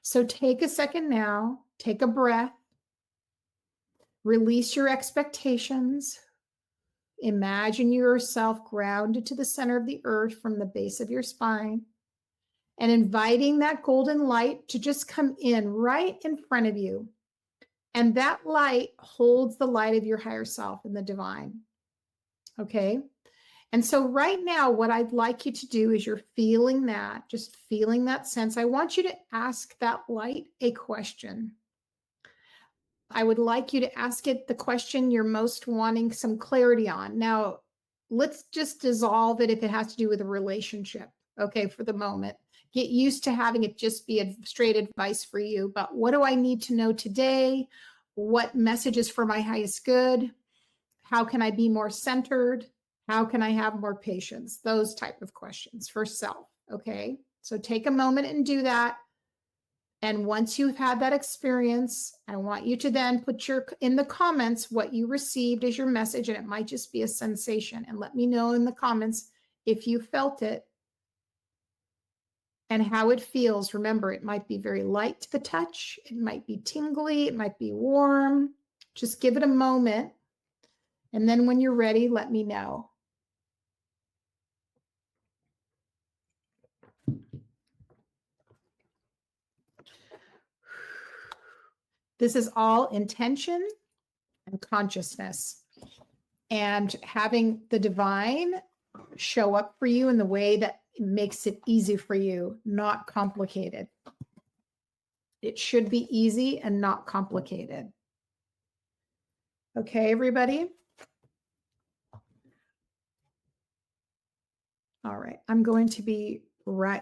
So take a second now, take a breath, release your expectations. Imagine yourself grounded to the center of the earth from the base of your spine, and inviting that golden light to just come in right in front of you. And that light holds the light of your higher self and the divine. Okay. And so right now, what I'd like you to do is you're feeling that, just feeling that sense. I want you to ask that light a question. I would like you to ask it the question you're most wanting some clarity on. Now, let's just dissolve it if it has to do with a relationship. Okay, for the moment. Get used to having it just be a straight advice for you. But what do I need to know today? What message is for my highest good? How can I be more centered? How can I have more patience? Those type of questions for self. Okay, so take a moment and do that. And once you've had that experience, I want you to then put in the comments what you received as your message, and it might just be a sensation. And let me know in the comments if you felt it and how it feels. Remember, it might be very light to the touch. It might be tingly. It might be warm. Just give it a moment. And then when you're ready, let me know. This is all intention and consciousness, and having the divine show up for you in the way that makes it easy for you, not complicated. It should be easy and not complicated. Okay, everybody? All right, I'm going to be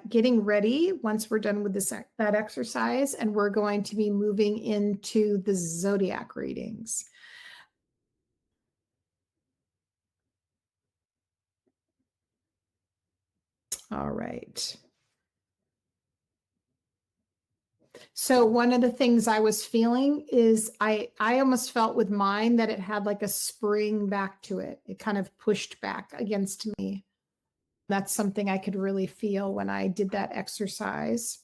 getting ready once we're done with that exercise, and we're going to be moving into the zodiac readings. All right. So one of the things I was feeling is I almost felt with mine that it had like a spring back to it. It kind of pushed back against me. That's something I could really feel when I did that exercise.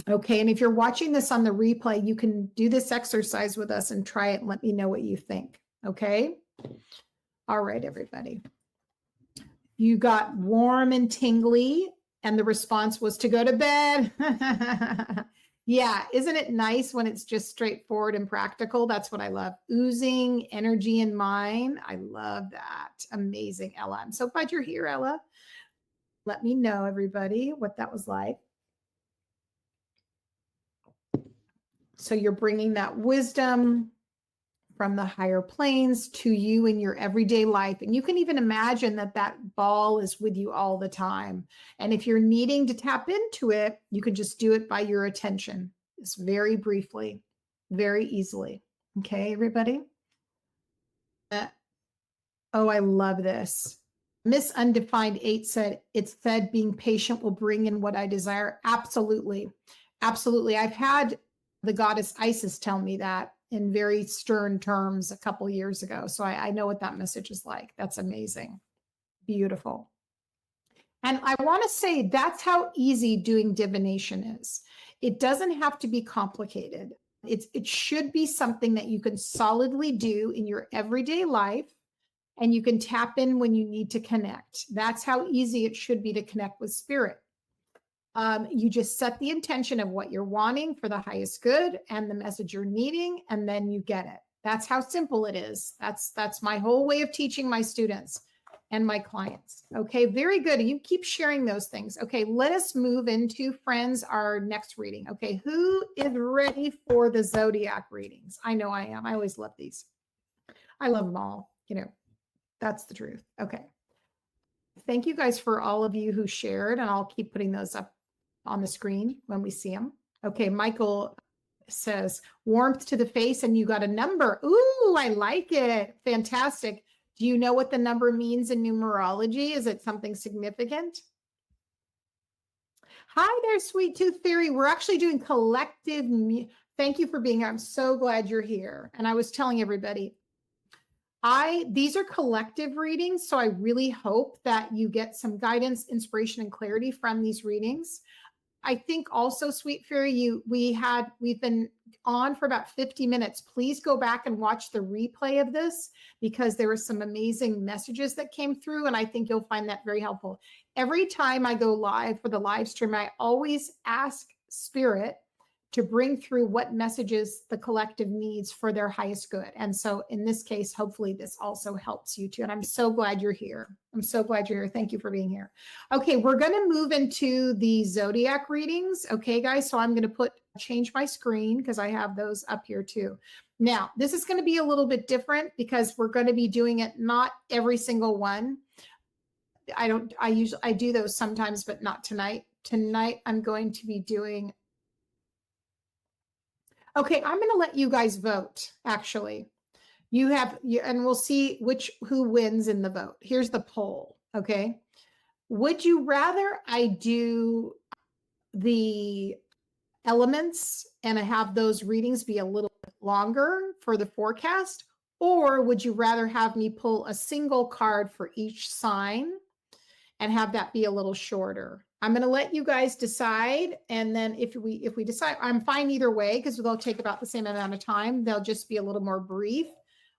Okay, and if you're watching this on the replay, you can do this exercise with us and try it and let me know what you think. Okay? All right, everybody. You got warm and tingly, and the response was to go to bed. Yeah, isn't it nice when it's just straightforward and practical? That's what I love. Oozing energy in mine. I love that. Amazing, Ella. I'm so glad you're here, Ella. Let me know, everybody, what that was like. So you're bringing that wisdom from the higher planes to you in your everyday life. And you can even imagine that that ball is with you all the time. And if you're needing to tap into it, you can just do it by your attention. Just very briefly, very easily. Okay, everybody? Oh, I love this. Miss Undefined 8 said, it's said being patient will bring in what I desire. Absolutely. Absolutely. I've had the goddess Isis tell me that in very stern terms a couple years ago. So I know what that message is like. That's amazing. Beautiful. And I want to say that's how easy doing divination is. It doesn't have to be complicated. It should be something that you can solidly do in your everyday life, and you can tap in when you need to connect. That's how easy it should be to connect with spirit. You just set the intention of what you're wanting for the highest good and the message you're needing, and then you get it. That's how simple it is. That's my whole way of teaching my students and my clients. Okay, very good. You keep sharing those things. Okay, let us move into, friends, our next reading. Okay, who is ready for the zodiac readings? I know I am. I always love these. I love them all. You know, that's the truth. Okay. Thank you guys for all of you who shared, and I'll keep putting those up on the screen when we see them. Okay, Michael says, warmth to the face, and you got a number. Ooh, I like it. Fantastic. Do you know what the number means in numerology? Is it something significant? Hi there, Sweet Tooth Fairy. We're actually doing collective Thank you for being here. I'm so glad you're here. And I was telling everybody, these are collective readings, so I really hope that you get some guidance, inspiration, and clarity from these readings. I think also, Sweet Fairy, we've been on for about 50 minutes. Please go back and watch the replay of this because there were some amazing messages that came through, and I think you'll find that very helpful. Every time I go live for the live stream, I always ask Spirit to bring through what messages the collective needs for their highest good. And so in this case, hopefully this also helps you too. And I'm so glad you're here. I'm so glad you're here. Thank you for being here. Okay, we're going to move into the zodiac readings. Okay, guys, so I'm going to change my screen because I have those up here too. Now, this is going to be a little bit different because we're going to be doing it not every single one. I do those sometimes, but not tonight. Tonight, I'm going to be doing. Okay, I'm going to let you guys vote, actually. And we'll see who wins in the vote. Here's the poll, okay? Would you rather I do the elements and I have those readings be a little bit longer for the forecast? Or would you rather have me pull a single card for each sign and have that be a little shorter? I'm going to let you guys decide. And then if we decide, I'm fine either way because they'll take about the same amount of time. They'll just be a little more brief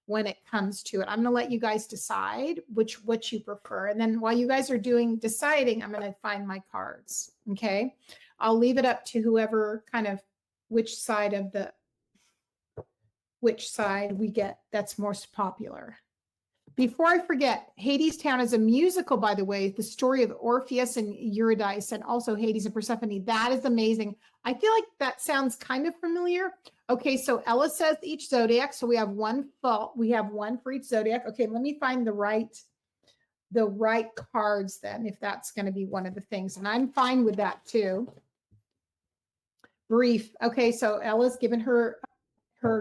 when it comes to it. I'm going to let you guys decide what you prefer. And then while you guys are deciding, I'm going to find my cards. Okay. I'll leave it up to whoever which side we get that's most popular. Before I forget, Hadestown is a musical, by the way, the story of Orpheus and Eurydice, and also Hades and Persephone. That is amazing. I feel like that sounds kind of familiar. Okay, so Ella says each zodiac. So we have one for each zodiac. Okay, let me find the right cards then, if that's going to be one of the things. And I'm fine with that too. Brief. Okay, so Ella's given her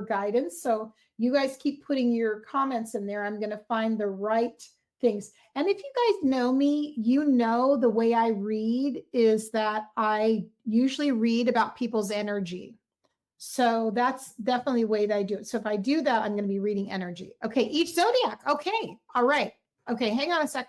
guidance. So you guys keep putting your comments in there. I'm going to find the right things. And if you guys know me, you know the way I read is that I usually read about people's energy. So that's definitely the way that I do it. So if I do that, I'm going to be reading energy. Okay, each zodiac. Okay, all right. Okay, hang on a sec.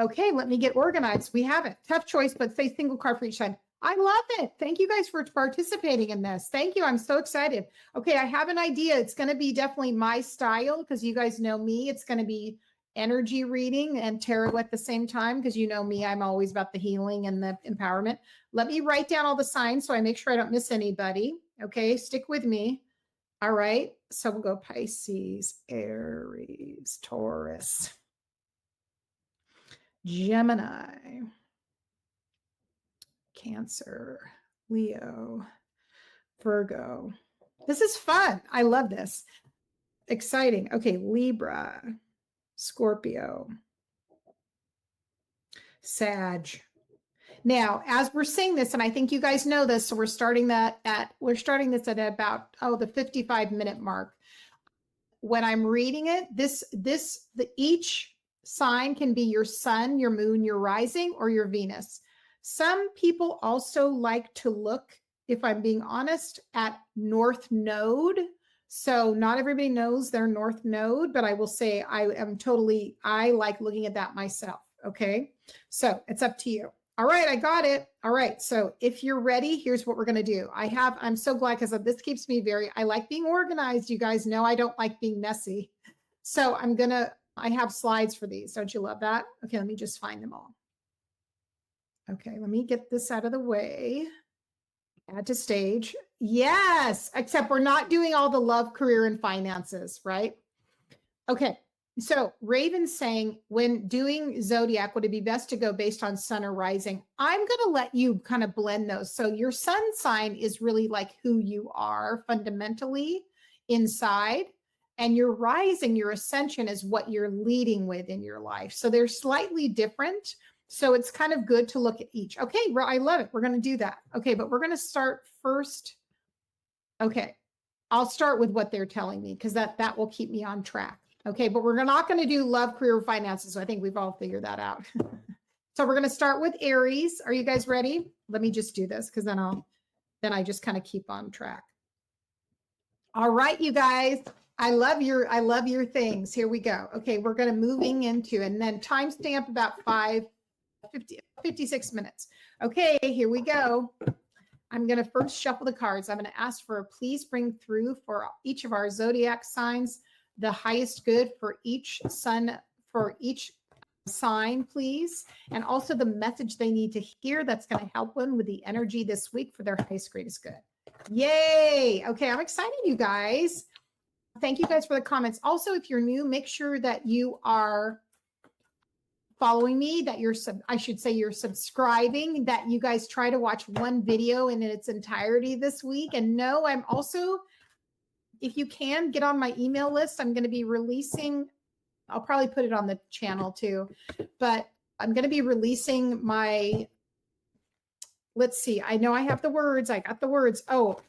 Okay, let me get organized. We have it. Tough choice, but say single card for each side. I love it. Thank you guys for participating in this. Thank you. I'm so excited. Okay, I have an idea. It's going to be definitely my style because you guys know me. It's going to be energy reading and tarot at the same time because you know me. I'm always about the healing and the empowerment. Let me write down all the signs so I make sure I don't miss anybody. Okay, stick with me. All right. So we'll go Pisces, Aries, Taurus, Gemini, Cancer, Leo, Virgo. This is fun. I love this. Exciting. Okay, Libra, Scorpio, Sag. Now, as we're saying this, and I think you guys know this, so we're starting this at about the 55-minute mark. When I'm reading it, each sign can be your sun, your moon, your rising, or your Venus. Some people also like to look, if I'm being honest, at North Node. So not everybody knows their North Node, but I will say I like looking at that myself. Okay, so it's up to you. All right, I got it. All right, so if you're ready, here's what we're going to do. I'm so glad because this keeps me I like being organized. You guys know I don't like being messy. So I have slides for these. Don't you love that? Okay, let me just find them all. Okay, let me get this out of the way. Add to stage. Yes, except we're not doing all the love, career, and finances, right? Okay, so Raven's saying, when doing zodiac, would it be best to go based on sun or rising? I'm going to let you kind of blend those. So your sun sign is really like who you are fundamentally inside. And your rising, your ascension is what you're leading with in your life. So they're slightly different. So it's kind of good to look at each. Okay, I love it. We're going to do that. Okay, but we're going to start first. Okay, I'll start with what they're telling me because that will keep me on track. Okay, but we're not going to do love, career, finances. So I think we've all figured that out. So we're going to start with Aries. Are you guys ready? let me just do this because then I just kind of keep on track. All right, you guys. I love your things. Here we go. Okay, we're going to moving into, and then timestamp about 56 minutes. Okay, here we go. I'm going to first shuffle the cards. I'm going to ask for please bring through for each of our zodiac signs the highest good for each sign, please, and also the message they need to hear that's going to help them with the energy this week for their highest greatest good. Yay. Okay, I'm excited, you guys. Thank you guys for the comments. Also, if you're new, make sure that you are following me, that you're you're subscribing, that you guys try to watch one video in its entirety this week. And no, I'm also, if you can, get on my email list. I'm going to be releasing, I'll probably put it on the channel too, but I'm going to be releasing my, let's see, I know I have the words. I got the words. Oh,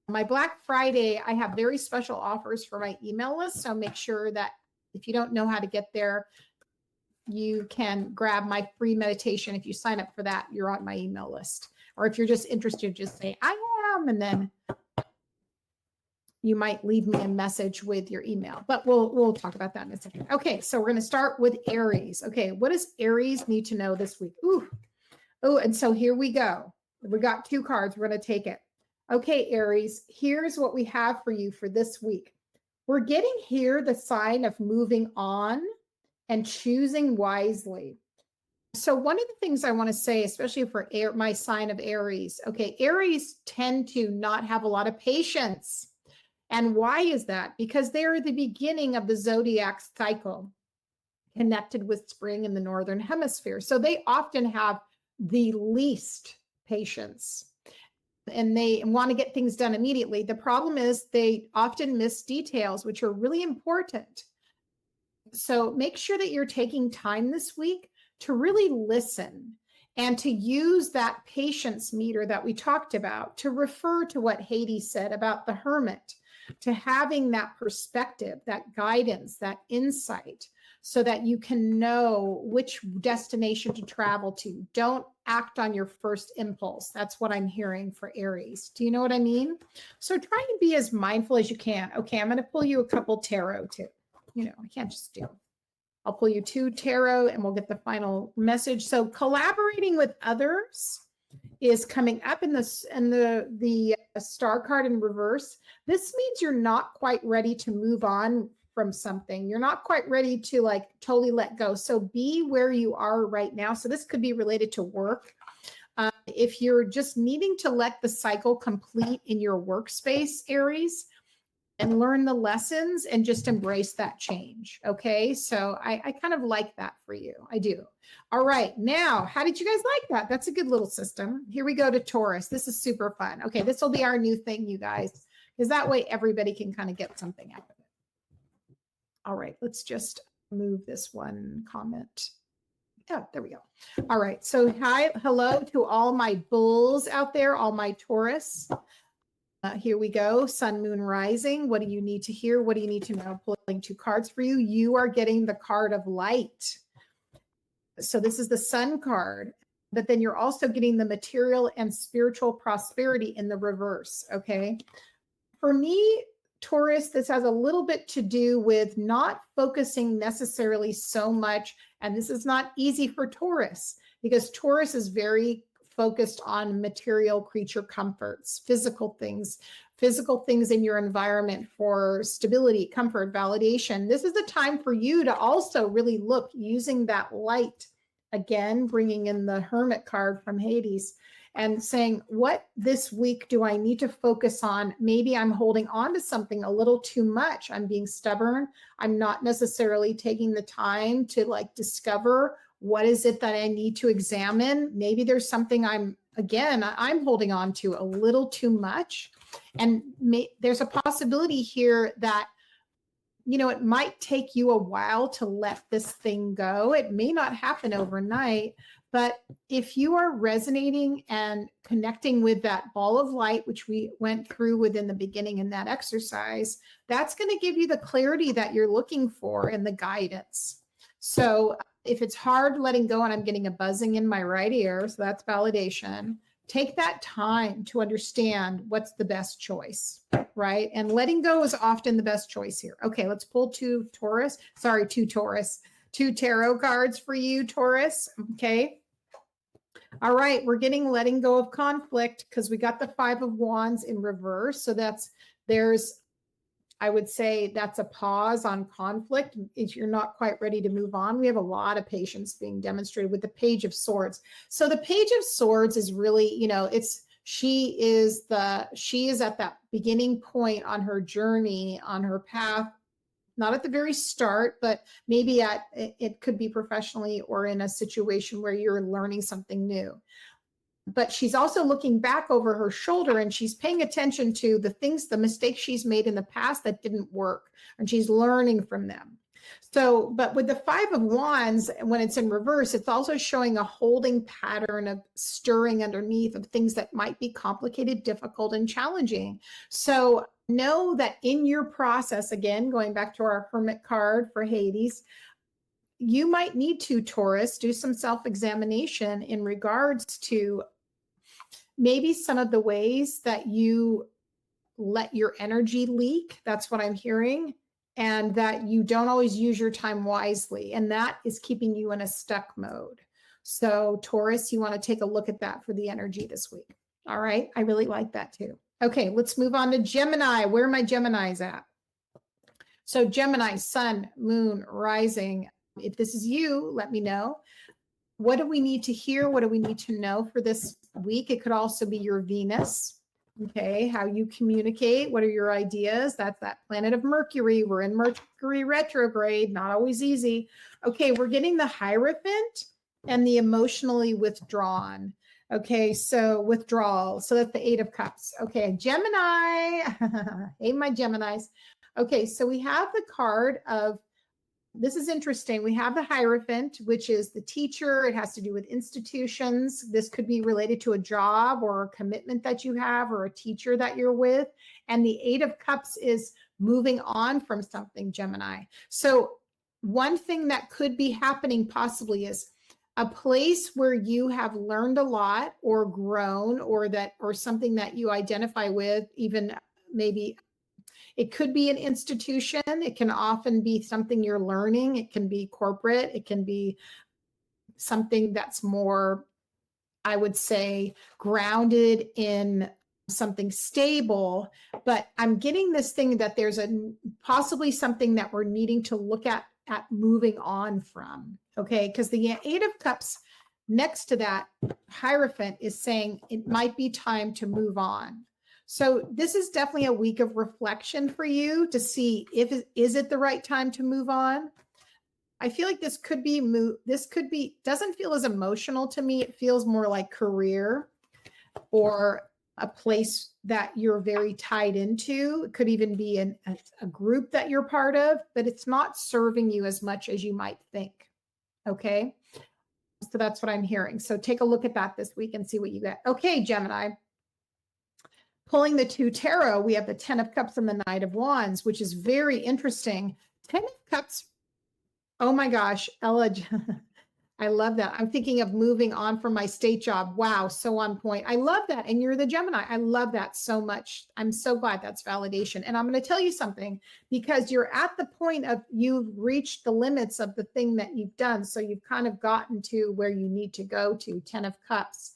my Black Friday, I have very special offers for my email list. So make sure that if you don't know how to get there, you can grab my free meditation. If you sign up for that, you're on my email list. Or if you're just interested, just say, I am, and then you might leave me a message with your email. But we'll talk about that in a second. Okay, so we're going to start with Aries. Okay, what does Aries need to know this week? Ooh. Oh, and so here we go. We got 2 cards. We're going to take it. Okay, Aries, here's what we have for you for this week. We're getting here the sign of moving on and choosing wisely. So one of the things I want to say, especially for my sign of Aries, okay, Aries tend to not have a lot of patience. And why is that? Because they're the beginning of the zodiac cycle connected with spring in the Northern Hemisphere. So they often have the least patience and they want to get things done immediately. The problem is they often miss details, which are really important. So make sure that you're taking time this week to really listen and to use that patience meter that we talked about to refer to what Hades said about the hermit, to having that perspective, that guidance, that insight, so that you can know which destination to travel to. Don't act on your first impulse. That's what I'm hearing for Aries. Do you know what I mean? So try and be as mindful as you can. Okay, I'm going to pull you a couple tarot too. You know, I can't just do. I'll pull you 2 tarot and we'll get the final message. So collaborating with others is coming up in the star card in reverse. This means you're not quite ready to move on from something. You're not quite ready to like totally let go. So be where you are right now. So this could be related to work. If you're just needing to let the cycle complete in your workspace, Aries, and learn the lessons and just embrace that change. Okay. So I kind of like that for you. I do. All right. Now, how did you guys like that? That's a good little system. Here we go to Taurus. This is super fun. Okay. This will be our new thing, you guys, because that way everybody can kind of get something out of it. All right. Let's just move this one comment. Oh, there we go. All right. So hello to all my bulls out there, all my Taurus. Here we go. Sun, moon, rising. What do you need to hear? What do you need to know? Pulling 2 cards for you. You are getting the card of light. So this is the sun card, but then you're also getting the material and spiritual prosperity in the reverse. Okay. For me, Taurus, this has a little bit to do with not focusing necessarily so much. And this is not easy for Taurus because Taurus is very focused on material creature comforts, physical things in your environment for stability, comfort, validation. This is the time for you to also really look using that light, again, bringing in the Hermit card from Hades and saying, what this week do I need to focus on? Maybe I'm holding on to something a little too much. I'm being stubborn. I'm not necessarily taking the time to like discover what is it that I need to examine. Maybe there's something I'm holding on to a little too much. And there's a possibility here that, you know, it might take you a while to let this thing go. It may not happen overnight, but if you are resonating and connecting with that ball of light, which we went through within the beginning in that exercise, that's going to give you the clarity that you're looking for and the guidance. So if it's hard letting go, and I'm getting a buzzing in my right ear, so that's validation, take that time to understand what's the best choice, right? And letting go is often the best choice here. Okay, let's pull two tarot cards for you, Taurus. Okay. All right, we're getting letting go of conflict because we got the Five of Wands in reverse. So I would say that's a pause on conflict. If you're not quite ready to move on, we have a lot of patience being demonstrated with the Page of Swords. So the Page of Swords is really, she is at that beginning point on her journey, on her path, not at the very start, but maybe it could be professionally or in a situation where you're learning something new. But she's also looking back over her shoulder and she's paying attention to the mistakes she's made in the past that didn't work, and she's learning from them. So, but with the Five of Wands, when it's in reverse, it's also showing a holding pattern of stirring underneath of things that might be complicated, difficult, and challenging. So know that in your process, again, going back to our Hermit card for Hades, you might need to, Taurus, do some self-examination in regards to maybe some of the ways that you let your energy leak. That's what I'm hearing. And that you don't always use your time wisely. And that is keeping you in a stuck mode. So Taurus, you want to take a look at that for the energy this week. All right. I really like that too. Okay, let's move on to Gemini. Where are my Geminis at? So Gemini, sun, moon, rising. If this is you, let me know. What do we need to hear? What do we need to know for this week? It could also be your Venus, okay? How you communicate, what are your ideas? That's that planet of Mercury. We're in Mercury retrograde, not always easy. Okay, we're getting the Hierophant and the emotionally withdrawn. Okay, so withdrawal. So that's the Eight of Cups. Okay, Gemini. Hey, my Geminis. Okay, so we have the card of, this is interesting. We have the Hierophant, which is the teacher. It has to do with institutions. This could be related to a job or a commitment that you have or a teacher that you're with. And the Eight of Cups is moving on from something, Gemini. So one thing that could be happening possibly is a place where you have learned a lot or grown, or something that you identify with, even maybe it could be an institution. It can often be something you're learning. It can be corporate. It can be something that's more, I would say, grounded in something stable. But I'm getting this thing that there's possibly something that we're needing to look at moving on from. Okay, because the Eight of Cups next to that Hierophant is saying it might be time to move on. So this is definitely a week of reflection for you to see is it the right time to move on? I feel like this could be, doesn't feel as emotional to me. It feels more like career or a place that you're very tied into. It could even be a group that you're part of, but it's not serving you as much as you might think. Okay. So that's what I'm hearing. So take a look at that this week and see what you get. Okay, Gemini. Pulling the two tarot, we have the Ten of Cups and the Knight of Wands, which is very interesting. Ten of Cups. Oh my gosh, Ella, I love that. I'm thinking of moving on from my state job. Wow, so on point. I love that. And you're the Gemini. I love that so much. I'm so glad that's validation. And I'm going to tell you something, because you're at the point of you've reached the limits of the thing that you've done. So you've kind of gotten to where you need to go to, Ten of Cups.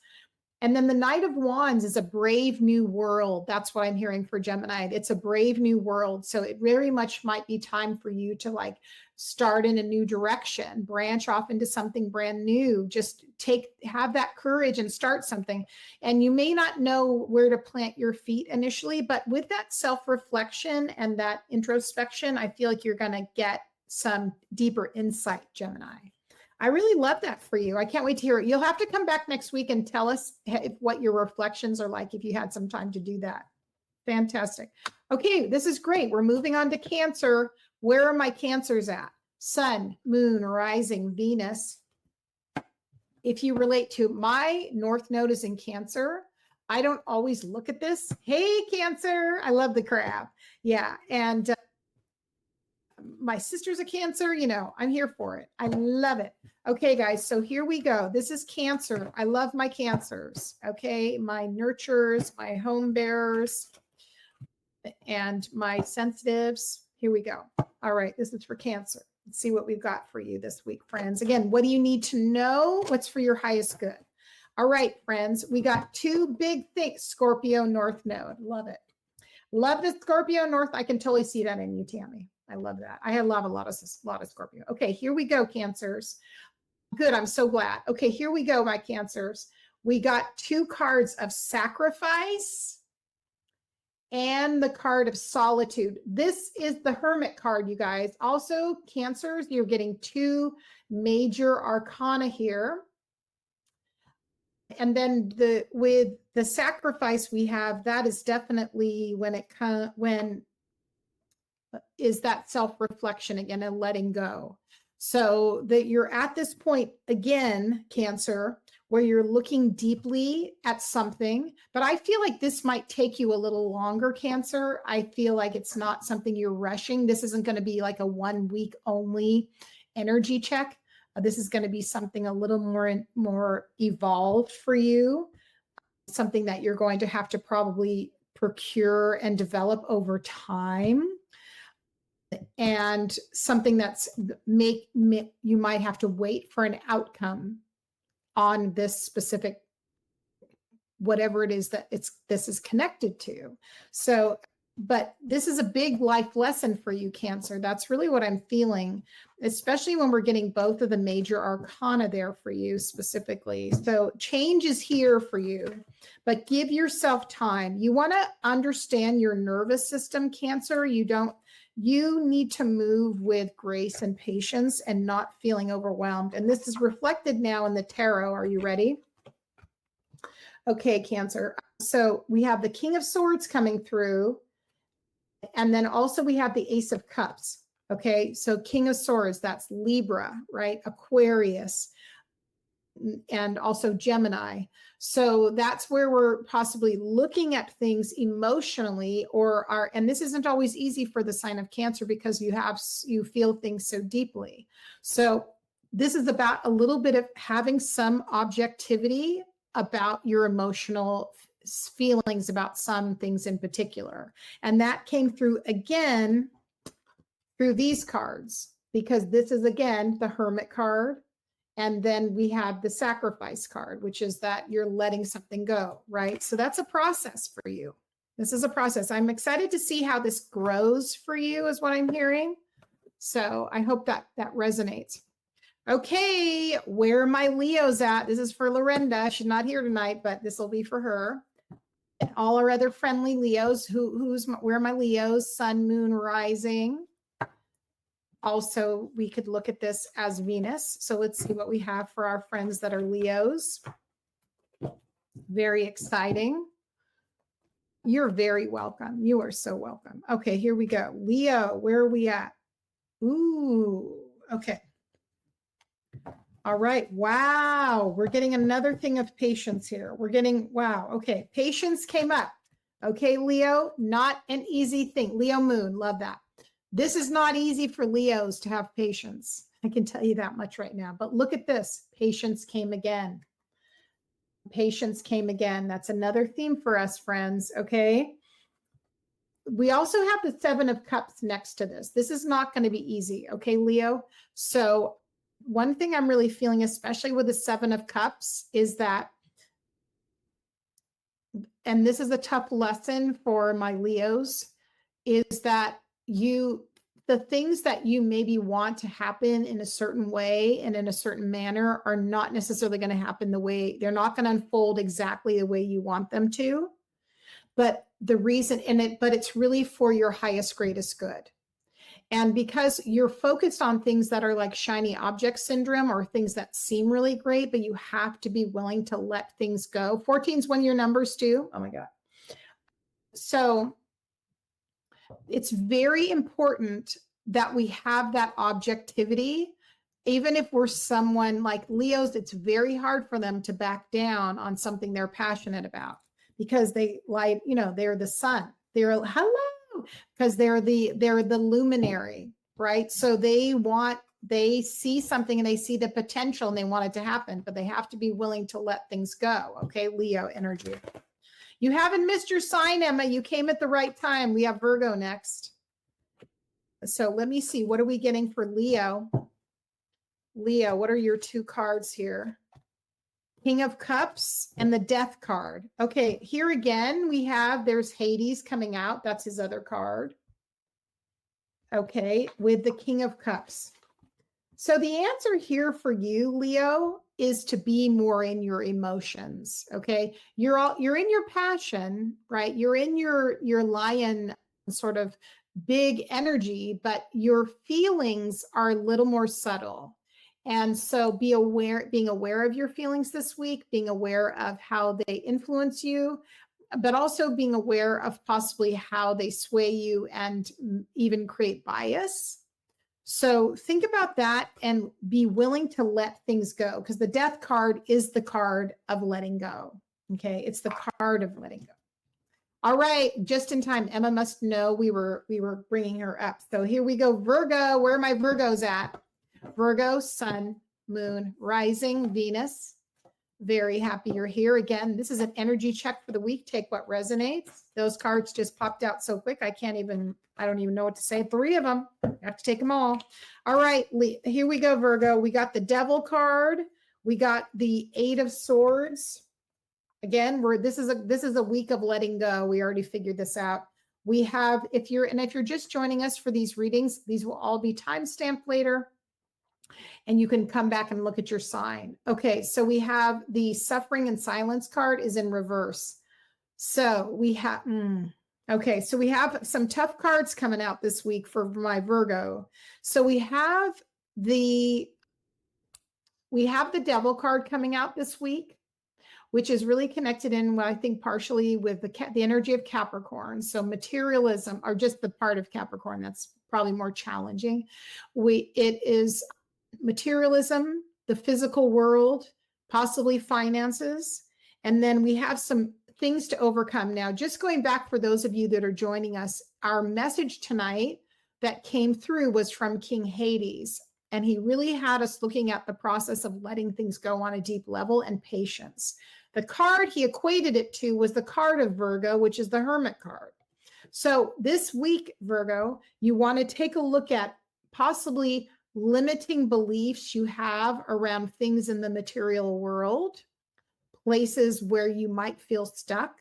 And then the Knight of Wands is a brave new world. That's what I'm hearing for Gemini. It's a brave new world. So it very much might be time for you to start in a new direction, branch off into something brand new. Just have that courage and start something. And you may not know where to plant your feet initially, but with that self-reflection and that introspection, I feel like you're going to get some deeper insight, Gemini. I really love that for you. I can't wait to hear it. You'll have to come back next week and tell us what your reflections are like if you had some time to do that. Fantastic. Okay, this is great. We're moving on to Cancer. Where are my Cancers at? Sun, Moon, Rising, Venus. If you relate to my North Node is in Cancer, I don't always look at this. Hey, Cancer. I love the crab. Yeah. And my sister's a Cancer, you know, I'm here for it. I love it. Okay, guys, so here we go. This is Cancer. I love my Cancers. Okay, my nurturers, my home bearers, and my sensitives. Here we go. All right, this is for Cancer. Let's see what we've got for you this week, friends. Again, what do you need to know? What's for your highest good? All right, friends, we got two big things. Scorpio North Node. Love it. Love the Scorpio North. I can totally see that in you, Tammy. I love that. I love a lot of Scorpio. Okay, here we go, Cancers. Good, I'm so glad. Okay, here we go, my Cancers. We got two cards of sacrifice and the card of solitude. This is the Hermit card, you guys. Also, Cancers, you're getting two major arcana here. And then with the sacrifice we have, that is definitely when is that self-reflection again and letting go. So that you're at this point again, Cancer, where you're looking deeply at something, but I feel like this might take you a little longer, Cancer. I feel like it's not something you're rushing. This isn't going to be like a 1 week only energy check. This is going to be something a little more evolved for you, something that you're going to have to probably procure and develop over time, and something that's you might have to wait for an outcome on this specific whatever it is that this is connected to. So, but this is a big life lesson for you, Cancer. That's really what I'm feeling, especially when we're getting both of the major arcana there for you specifically. So change is here for you, but give yourself time. You want to understand your nervous system, Cancer. You need to move with grace and patience and not feeling overwhelmed. And this is reflected now in the tarot. Are you ready? Okay, Cancer. So we have the King of Swords coming through. And then also we have the Ace of Cups. Okay, so King of Swords, that's Libra, right? Aquarius, and also Gemini. So that's where we're possibly looking at things emotionally, and this isn't always easy for the sign of Cancer because you feel things so deeply. So this is about a little bit of having some objectivity about your emotional feelings about some things in particular. And that came through again through these cards, because this is again the Hermit card. And then we have the Sacrifice card, which is that you're letting something go, right? So that's a process for you. This is a process. I'm excited to see how this grows for you is what I'm hearing. So I hope that resonates. Okay, where are my Leos at? This is for Lorenda. She's not here tonight, but this will be for her. And all our other friendly Leos. Where are my Leos? Sun, moon, rising. Also, we could look at this as Venus. So let's see what we have for our friends that are Leos. Very exciting. You're very welcome. You are so welcome. Okay, here we go. Leo, where are we at? Ooh, okay. All right. Wow. We're getting another thing of patience here. Wow. Okay. Patience came up. Okay, Leo, not an easy thing. Leo moon, love that. This is not easy for Leos to have patience. I can tell you that much right now. But look at this. Patience came again. Patience came again. That's another theme for us, friends. Okay. We also have the Seven of Cups next to this. This is not going to be easy. Okay, Leo. So one thing I'm really feeling, especially with the Seven of Cups, is that, and this is a tough lesson for my Leos, is that the things that you maybe want to happen in a certain way and in a certain manner are not necessarily going to happen they're not going to unfold exactly the way you want them to. But it's really for your highest, greatest good. And because you're focused on things that are like shiny object syndrome or things that seem really great, but you have to be willing to let things go. 14 is one of your numbers too. Oh my God. So it's very important that we have that objectivity. Even if we're someone like Leos, it's very hard for them to back down on something they're passionate about, because they're the sun. They're hello, because they're the luminary. right? So they see something and they see the potential and they want it to happen, but they have to be willing to let things go. Okay, Leo energy. You haven't missed your sign, Emma. You came at the right time. We have Virgo next. So let me see. What are we getting for Leo? Leo, what are your two cards here? King of Cups and the Death card. Okay, here again, there's Hades coming out. That's his other card. Okay, with the King of Cups. So the answer here for you, Leo, is to be more in your emotions. Okay, you're in your passion, right? You're in your lion sort of big energy, but your feelings are a little more subtle. And so being aware of your feelings this week, being aware of how they influence you, but also being aware of possibly how they sway you and even create bias. So think about that and be willing to let things go, because the Death card is the card of letting go. Okay, it's the card of letting go. All right, just in time. Emma must know we were bringing her up. So here we go. Virgo, where are my Virgos at? Virgo, Sun, Moon, Rising, Venus. Very happy you're here again. This is an energy check for the week. Take what resonates. Those cards just popped out so quick. I don't even know what to say. 3 of them. I have to take them all. All right, here we go, Virgo. We got the Devil card. We got the 8 of Swords. Again, this is a week of letting go. We already figured this out. We have, if you're just joining us for these readings, these will all be time-stamped later, and you can come back and look at your sign. Okay, so we have the Suffering and Silence card is in reverse. So we have, okay, so we have some tough cards coming out this week for my Virgo. So we have the Devil card coming out this week, which is really connected in, I think, partially with the energy of Capricorn. So materialism, or just the part of Capricorn that's probably more challenging. It is materialism, the physical world, possibly finances. And then we have some things to overcome. Now, just going back for those of you that are joining us, our message tonight that came through was from King Hades. And he really had us looking at the process of letting things go on a deep level and patience. The card he equated it to was the card of Virgo, which is the Hermit card. So this week, Virgo, you want to take a look at possibly limiting beliefs you have around things in the material world, places where you might feel stuck.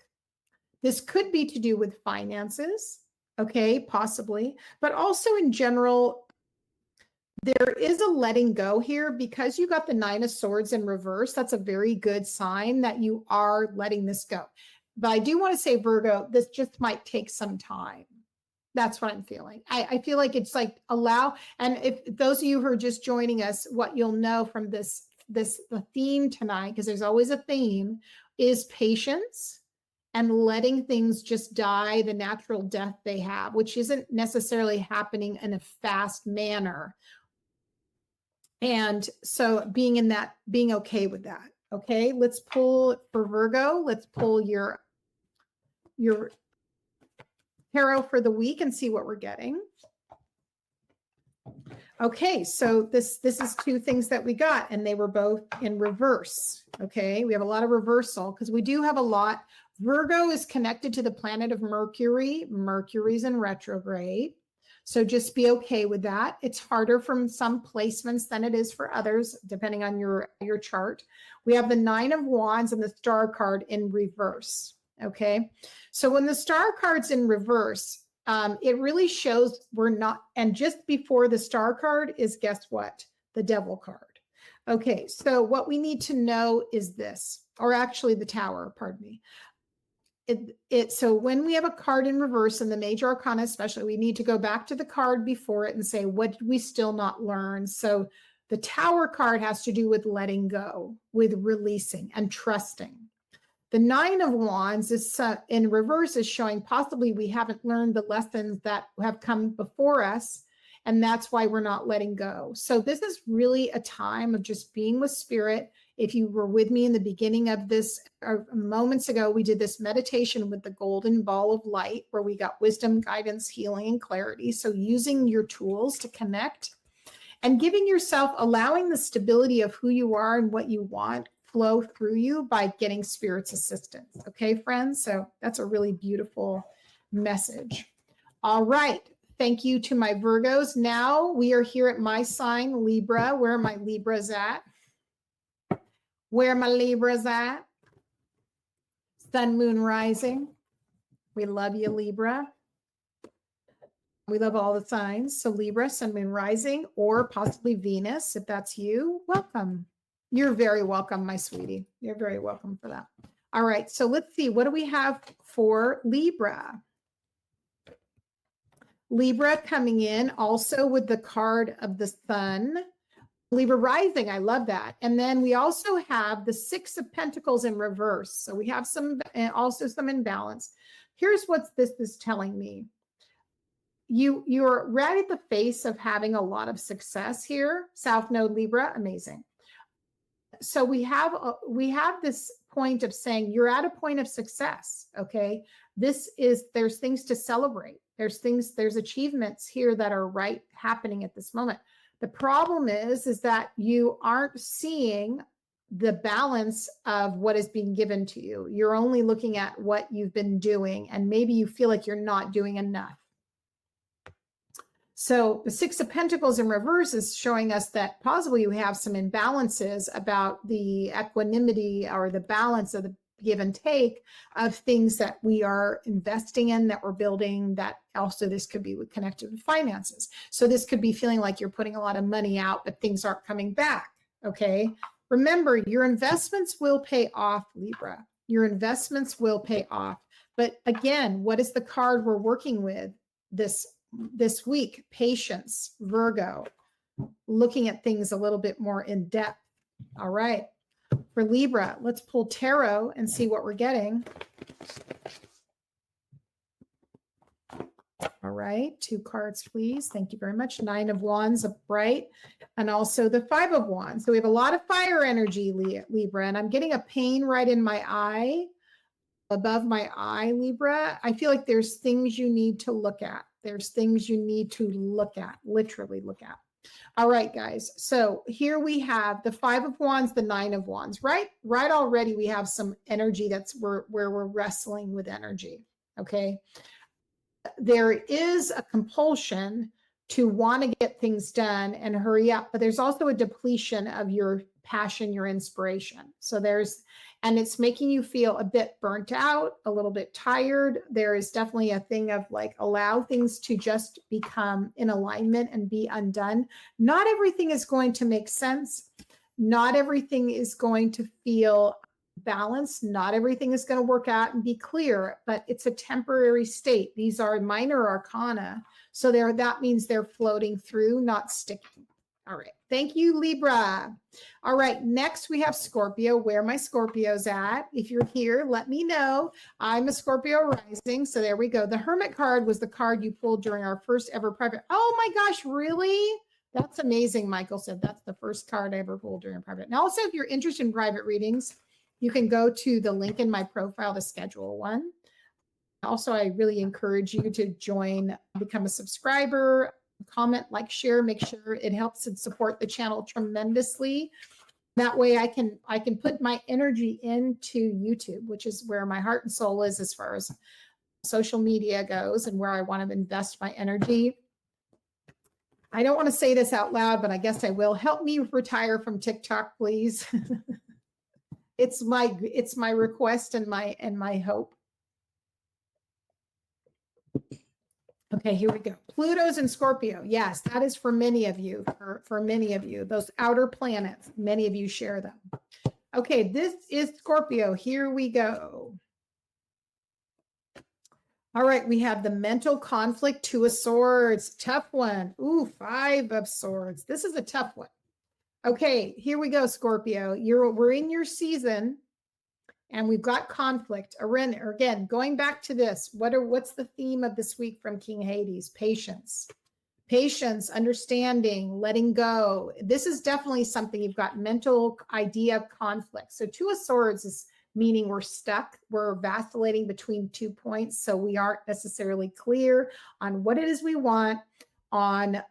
This could be to do with finances, okay, possibly, but also in general, there is a letting go here because you got the 9 of Swords in reverse. That's a very good sign that you are letting this go. But I do want to say, Virgo, this just might take some time. That's what I'm feeling. I feel like it's like and if those of you who are just joining us, what you'll know from the theme tonight, because there's always a theme, is patience and letting things just die the natural death they have, which isn't necessarily happening in a fast manner. And so being okay with that. Okay, let's pull for Virgo. Let's pull your tarot for the week and see what we're getting. Okay, so this is 2 things that we got, and they were both in reverse. Okay, we have a lot of reversal because we do have a lot. Virgo is connected to the planet of Mercury. Mercury's in retrograde. So just be okay with that. It's harder from some placements than it is for others, depending on your chart. We have the 9 of Wands and the Star card in reverse. Okay, so when the Star card's in reverse, it really shows we're not, and just before the Star card is, guess what? The Devil card. Okay, so what we need to know is this, or actually the Tower, pardon me. So when we have a card in reverse in the major arcana, especially, we need to go back to the card before it and say, what did we still not learn? So the Tower card has to do with letting go, with releasing and trusting. The 9 of Wands is in reverse, is showing possibly we haven't learned the lessons that have come before us, And that's why we're not letting go. So this is really a time of just being with spirit. If you were with me in the beginning of this, moments ago, we did this meditation with the golden ball of light where we got wisdom, guidance, healing, and clarity. So using your tools to connect and giving yourself, allowing the stability of who you are and what you want flow through you by getting spirit's assistance. Okay, friends? So that's a really beautiful message. All right. Thank you to my Virgos. Now we are here at my sign, Libra. Where are my Libras at? Where are my Libras at? Sun, moon, rising. We love you, Libra. We love all the signs. So Libra, sun, moon, rising, or possibly Venus, if that's you, welcome. You're very welcome, my sweetie. You're very welcome for that. All right, so let's see. What do we have for Libra? Libra coming in also with the card of the sun. Libra rising, I love that. And then we also have the Six of Pentacles in reverse. So we have some, and also some imbalance. Here's what this is telling me. You're right at the face of having a lot of success here. South Node Libra, amazing. So we have this point of saying you're at a point of success. Okay, there's things to celebrate. There's achievements here that are happening at this moment. The problem is that you aren't seeing the balance of what is being given to you. You're only looking at what you've been doing, and maybe you feel like you're not doing enough. So the Six of Pentacles in reverse is showing us that possibly we have some imbalances about the equanimity or the balance of the give and take of things that we are investing in, that we're building, that also this could be connected with finances. So this could be feeling like you're putting a lot of money out, but things aren't coming back, okay? Remember, your investments will pay off, Libra. Your investments will pay off. But again, what is the card we're working with this week? Patience, Virgo, looking at things a little bit more in depth. All right. For Libra, let's pull tarot and see what we're getting. All right. 2 cards, please. Thank you very much. 9 of Wands, upright, and also the 5 of Wands. So we have a lot of fire energy, Libra, and I'm getting a pain right in my eye, above my eye, Libra. I feel like there's things you need to look at. There's things you need to look at, literally look at. All right, guys. So here we have the 5 of Wands, the 9 of Wands, right? Right already we have some energy where we're wrestling with energy, okay? There is a compulsion to want to get things done and hurry up, but there's also a depletion of your passion, your inspiration. So and it's making you feel a bit burnt out, a little bit tired. There is definitely a thing of like, allow things to just become in alignment and be undone. Not everything is going to make sense. Not everything is going to feel balanced. Not everything is going to work out and be clear, but it's a temporary state. These are minor arcana. So that means they're floating through, not sticking. All right. Thank you, Libra. All right. Next, we have Scorpio. Where are my Scorpios at? If you're here, let me know. I'm a Scorpio rising. So there we go. The Hermit card was the card you pulled during our first ever private. Oh my gosh, really? That's amazing. Michael said that's the first card I ever pulled during a private. And also, if you're interested in private readings, you can go to the link in my profile to schedule one. Also, I really encourage you to join, become a subscriber, comment, like, share, make sure it helps and support the channel tremendously. That way I can put my energy into YouTube, which is where my heart and soul is as far as social media goes and where I want to invest my energy. I don't want to say this out loud, but I guess I will. Help me retire from TikTok, please. It's my request and my hope. Okay, here we go. Pluto's in Scorpio. Yes, that is for many of you, for many of you, those outer planets, many of you share them. Okay, this is Scorpio. Here we go. All right, we have the mental conflict, 2 of Swords, tough one. Ooh, 5 of Swords. This is a tough one. Okay, here we go, Scorpio. We're in your season. And we've got conflict. Again, going back to this, what's the theme of this week from King Hades? Patience. Patience, understanding, letting go. This is definitely something you've got mental idea conflict. So Two of Swords is meaning we're stuck, we're vacillating between 2 points. So we aren't necessarily clear on what it is we want, on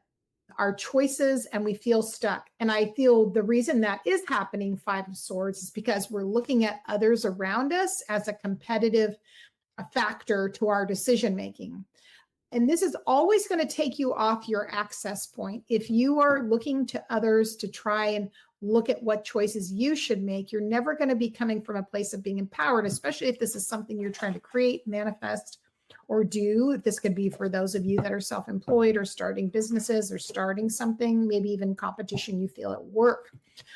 our choices, and we feel stuck. And I feel the reason that is happening, Five of Swords, is because we're looking at others around us as a competitive factor to our decision making. And this is always going to take you off your access point. If you are looking to others to try and look at what choices you should make, you're never going to be coming from a place of being empowered, especially if this is something you're trying to create, manifest, or do. This could be for those of you that are self-employed or starting businesses or starting something, maybe even competition you feel at work.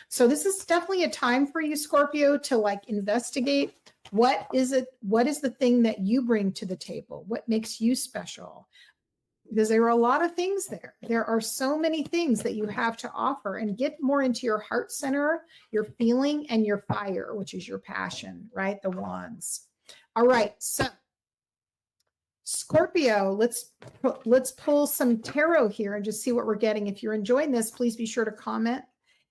So this is definitely a time for you, Scorpio, to like investigate what is the thing that you bring to the table? What makes you special? Because there are a lot of things there. There are so many things that you have to offer, and get more into your heart center, your feeling, and your fire, which is your passion, right? The wands. All right. So Scorpio, let's pull some tarot here and just see what we're getting. If you're enjoying this, please be sure to comment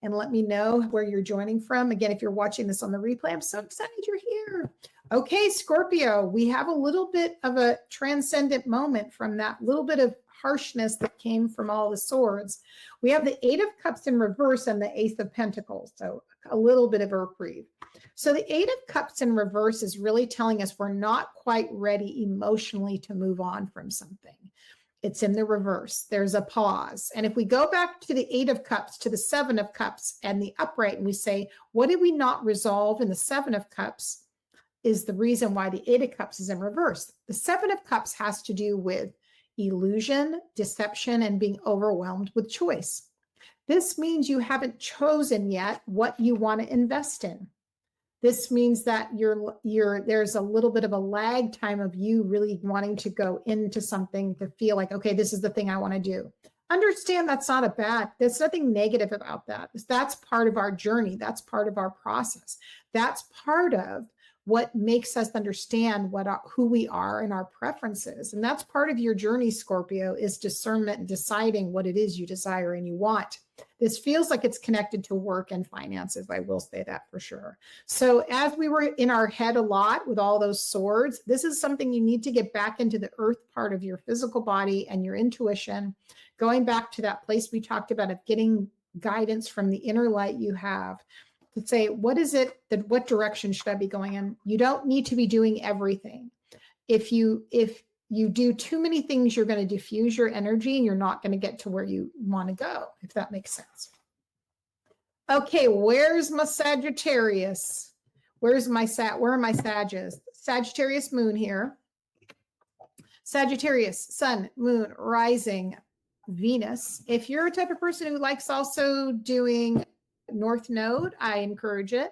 and let me know where you're joining from. Again, if you're watching this on the replay, I'm so excited you're here. Okay, Scorpio, we have a little bit of a transcendent moment from that little bit of harshness that came from all the swords. We have the Eight of Cups in reverse and the Ace of Pentacles, so a little bit of a reprieve. So the Eight of Cups in reverse is really telling us we're not quite ready emotionally to move on from something. It's in the reverse. There's a pause. And if we go back to the Eight of Cups, to the Seven of Cups and the upright, and we say, what did we not resolve in the Seven of Cups is the reason why the Eight of Cups is in reverse. The Seven of Cups has to do with illusion, deception, and being overwhelmed with choice. This means you haven't chosen yet what you want to invest in. This means that there's a little bit of a lag time of you really wanting to go into something to feel like, okay, this is the thing I want to do. Understand there's nothing negative about that. That's part of our journey. That's part of our process. That's part of what makes us understand who we are and our preferences. And that's part of your journey, Scorpio, is discernment and deciding what it is you desire and you want. This feels like it's connected to work and finances. I will say that for sure. So as we were in our head a lot with all those swords, this is something you need to get back into the earth part of your physical body and your intuition, going back to that place we talked about of getting guidance from the inner light you have to say, what direction should I be going in? You don't need to be doing everything. If you do too many things, you're going to diffuse your energy and you're not going to get to where you want to go, if that makes sense. Okay, where's my Sagittarius? Where are my Sages? Sagittarius moon here. Sagittarius, sun, moon, rising, Venus. If you're a type of person who likes also doing North Node, I encourage it.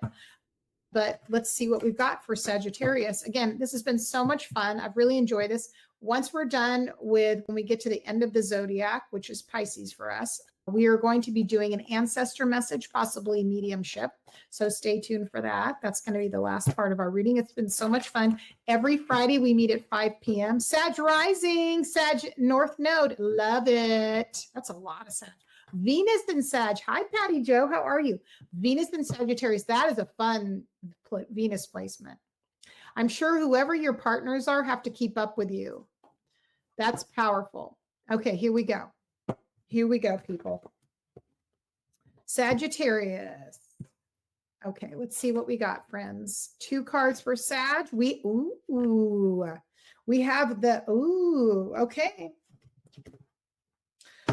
But let's see what we've got for Sagittarius. Again, this has been so much fun. I've really enjoyed this. Once we're done when we get to the end of the zodiac, which is Pisces for us, we are going to be doing an ancestor message, possibly mediumship. So stay tuned for that. That's going to be the last part of our reading. It's been so much fun. Every Friday we meet at 5 p.m. Sag rising, Sag North Node. Love it. That's a lot of Sag. Venus and Sag. Hi, Patty Joe. How are you? Venus and Sagittarius. That is a fun Venus placement. I'm sure whoever your partners are have to keep up with you. That's powerful. Okay, here we go. Here we go, people. Sagittarius. Okay, let's see what we got, friends. 2 cards for Sag. We have okay.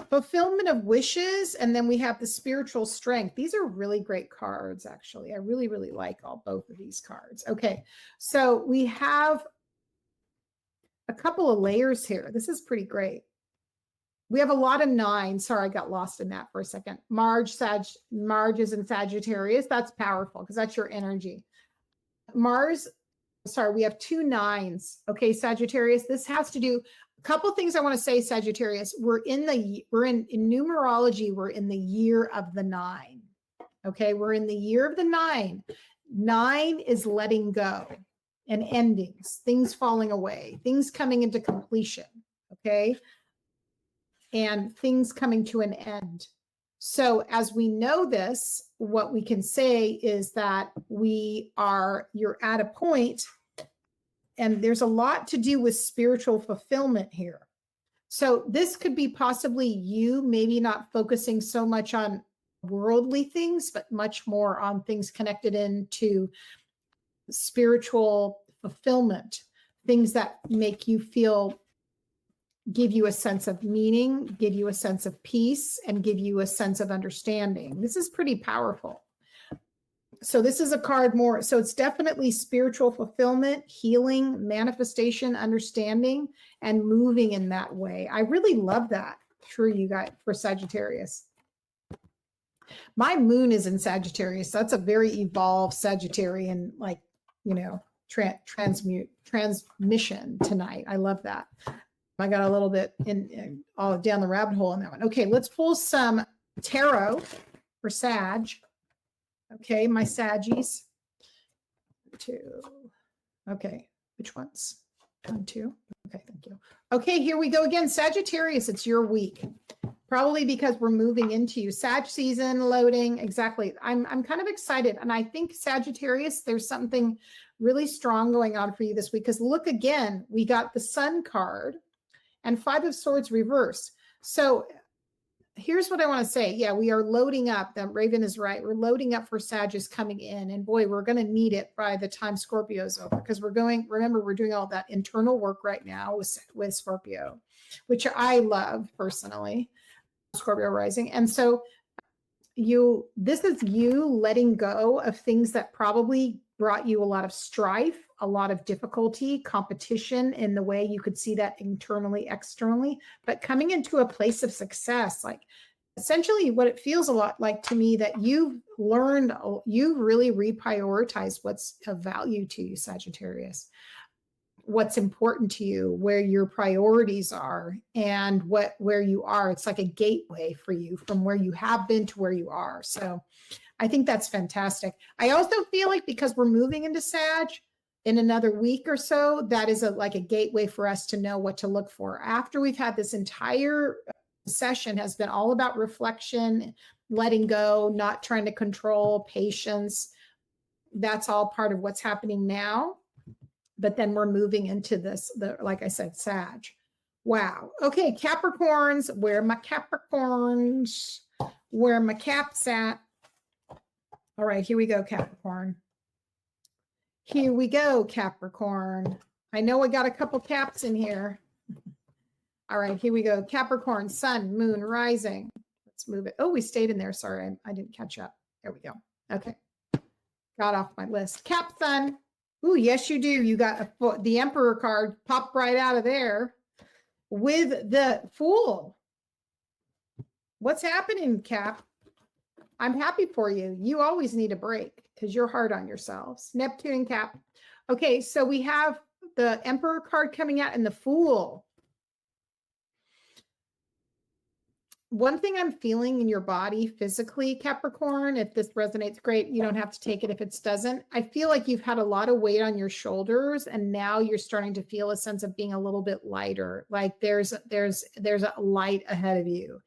Fulfillment of wishes, and then we have the spiritual strength. These are really great cards, actually. I really, really like both of these cards. Okay, so we have a couple of layers here. This is pretty great. We have a lot of 9. Sorry, I got lost in that for a second. Marge is in Sagittarius. That's powerful because that's your energy. We have 2 9s. Okay, Sagittarius. This has to do a couple things I want to say, Sagittarius. In numerology, we're in the year of the 9. Okay, we're in the year of the 9. 9 is letting go and endings, things falling away, things coming into completion. Okay. and things coming to an end. So as we know this, what we can say is that you're at a point, and there's a lot to do with spiritual fulfillment here. So this could be possibly you maybe not focusing so much on worldly things, but much more on things connected into spiritual fulfillment, things that make you feel, give you a sense of meaning, give you a sense of peace, and give you a sense of understanding. This is pretty powerful. So this is a card more, so it's definitely spiritual fulfillment, healing, manifestation, understanding, and moving in that way. I really love that for you guys, for Sagittarius. My moon is in Sagittarius. That's a very evolved Sagittarian, like, you know, transmission tonight. I love that. I got a little bit all down the rabbit hole in that one. Okay, let's pull some tarot for Sag. Okay, my Saggies. 2. Okay, which ones? 1, 2. Okay, thank you. Okay, here we go again. Sagittarius, it's your week. Probably because we're moving into you. Sag season, loading, exactly. I'm kind of excited. And I think Sagittarius, there's something really strong going on for you this week. Because look again, we got the Sun card and 5 of Swords reverse. So here's what I want to say. Yeah, we are loading up. That Raven is right. We're loading up for Sagittarius coming in. And boy, we're going to need it by the time Scorpio's over. Because remember, we're doing all that internal work right now with Scorpio, which I love personally, Scorpio rising. And so this is you letting go of things that probably brought you a lot of strife, a lot of difficulty, competition in the way you could see that internally, externally, but coming into a place of success. Like essentially what it feels a lot like to me that you've really reprioritized what's of value to you, Sagittarius, what's important to you, where your priorities are, and where you are. It's like a gateway for you from where you have been to where you are. So I think that's fantastic. I also feel like because we're moving into Sag in another week or so, that is like a gateway for us to know what to look for. After we've had this entire session has been all about reflection, letting go, not trying to control, patience. That's all part of what's happening now. But then we're moving into this, like I said, Sag. Wow. Okay, Capricorns, where are my Capricorns? Where are my caps at? All right, here we go, Capricorn. Here we go, Capricorn. I know I got a couple caps in here. All right, here we go. Capricorn, sun, moon, rising. Let's move it. Oh, we stayed in there. Sorry, I didn't catch up. There we go. Okay. Got off my list. Cap, sun. Ooh, yes, you do. You got the Emperor card popped right out of there with the Fool. What's happening, Cap? I'm happy for you. You always need a break because you're hard on yourselves. Neptune, Cap. Okay, so we have the Emperor card coming out and the Fool. One thing I'm feeling in your body physically, Capricorn, if this resonates, great. You don't have to take it if it doesn't. I feel like you've had a lot of weight on your shoulders and now you're starting to feel a sense of being a little bit lighter. Like there's a light ahead of you.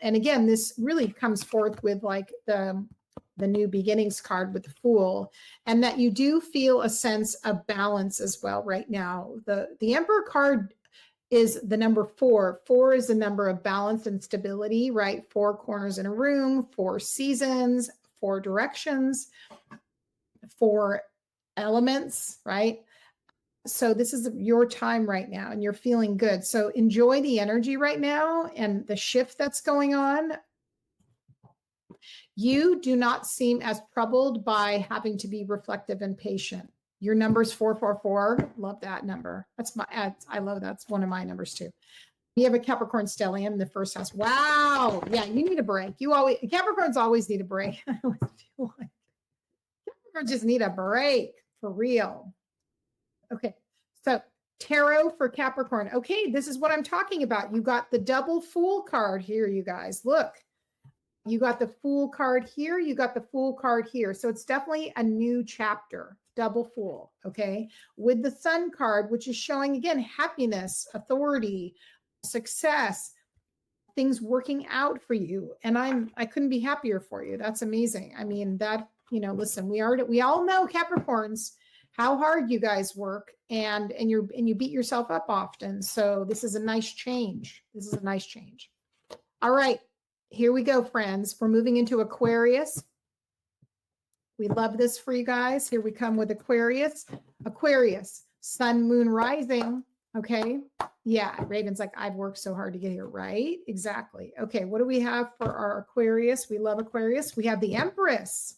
And again, this really comes forth with like the new beginnings card with the Fool, and that you do feel a sense of balance as well right now. The Emperor card is the number 4. 4 is the number of balance and stability, right? 4 corners in a room, 4 seasons, 4 directions, 4 elements, right? So this is your time right now and you're feeling good. So enjoy the energy right now and the shift that's going on. You do not seem as troubled by having to be reflective and patient. Your number's 444. Love that number. I love that's one of my numbers too. You have a Capricorn stellium, the first house. Wow. Yeah, you need a break. Capricorns always need a break. I always feel like Capricorns just need a break for real. Okay, so tarot for Capricorn. Okay, this is what I'm talking about. You got the double Fool card here, you guys. Look, you got the Fool card here. You got the Fool card here. So it's definitely a new chapter, double Fool, okay? With the Sun card, which is showing, again, happiness, authority, success. things working out for you. And I couldn't be happier for you. That's amazing. I mean, that, you know, listen, we all know Capricorns, how hard you guys work, and you beat yourself up often. So this is a nice change. This is a nice change. All right, here we go, friends. We're moving into Aquarius. We love this for you guys. Here we come with Aquarius. Aquarius, sun, moon, rising. Okay. Yeah. Raven's like, I've worked so hard to get here. Right? Exactly. Okay. What do we have for our Aquarius? We love Aquarius. We have the Empress.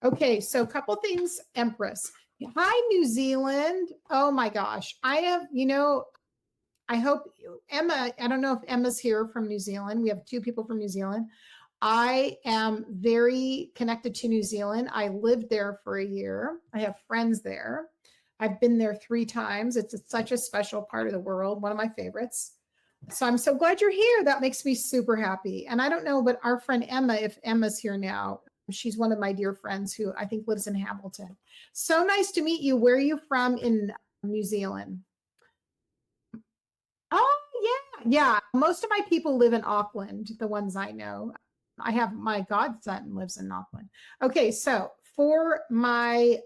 Okay. So a couple things, Empress. Hi, New Zealand. Oh my gosh. I have, you know, I hope Emma, I don't know if Emma's here from New Zealand. We have 2 people from New Zealand. I am very connected to New Zealand. I lived there for a year. I have friends there. I've been there 3 times. It's such a special part of the world, one of my favorites. So I'm so glad you're here. That makes me super happy. And I don't know, but our friend Emma, if Emma's here now, she's one of my dear friends who I think lives in Hamilton. So nice to meet you. Where are you from in New Zealand? Oh, yeah. Most of my people live in Auckland, the ones I know. I have my godson lives in Auckland. Okay, so for my,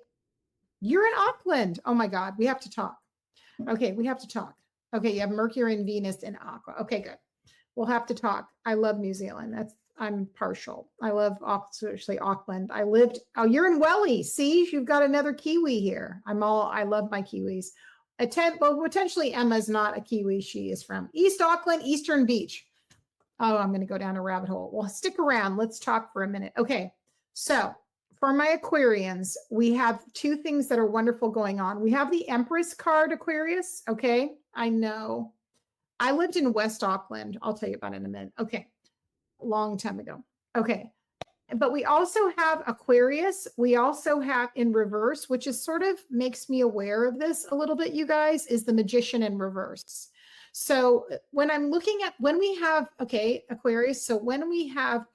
you're in Auckland. Oh my God, we have to talk. Okay, we have to talk. Okay, you have Mercury and Venus in Aqua. Okay, good. We'll have to talk. I love New Zealand. I'm partial. I love especially Auckland. Oh, you're in Welly. See, you've got another Kiwi here. I love my Kiwis. Well, potentially Emma's not a Kiwi. She is from East Auckland, Eastern Beach. Oh, I'm going to go down a rabbit hole. Well, stick around. Let's talk for a minute. Okay. So for my Aquarians, we have 2 things that are wonderful going on. We have the Empress card, Aquarius. Okay. I know. I lived in West Auckland. I'll tell you about it in a minute. Okay. A long time ago. Okay. But we also have Aquarius. We also have in reverse, which is sort of makes me aware of this a little bit, you guys, is the Magician in reverse. So when I'm looking at, when we have, okay, Aquarius, so when we have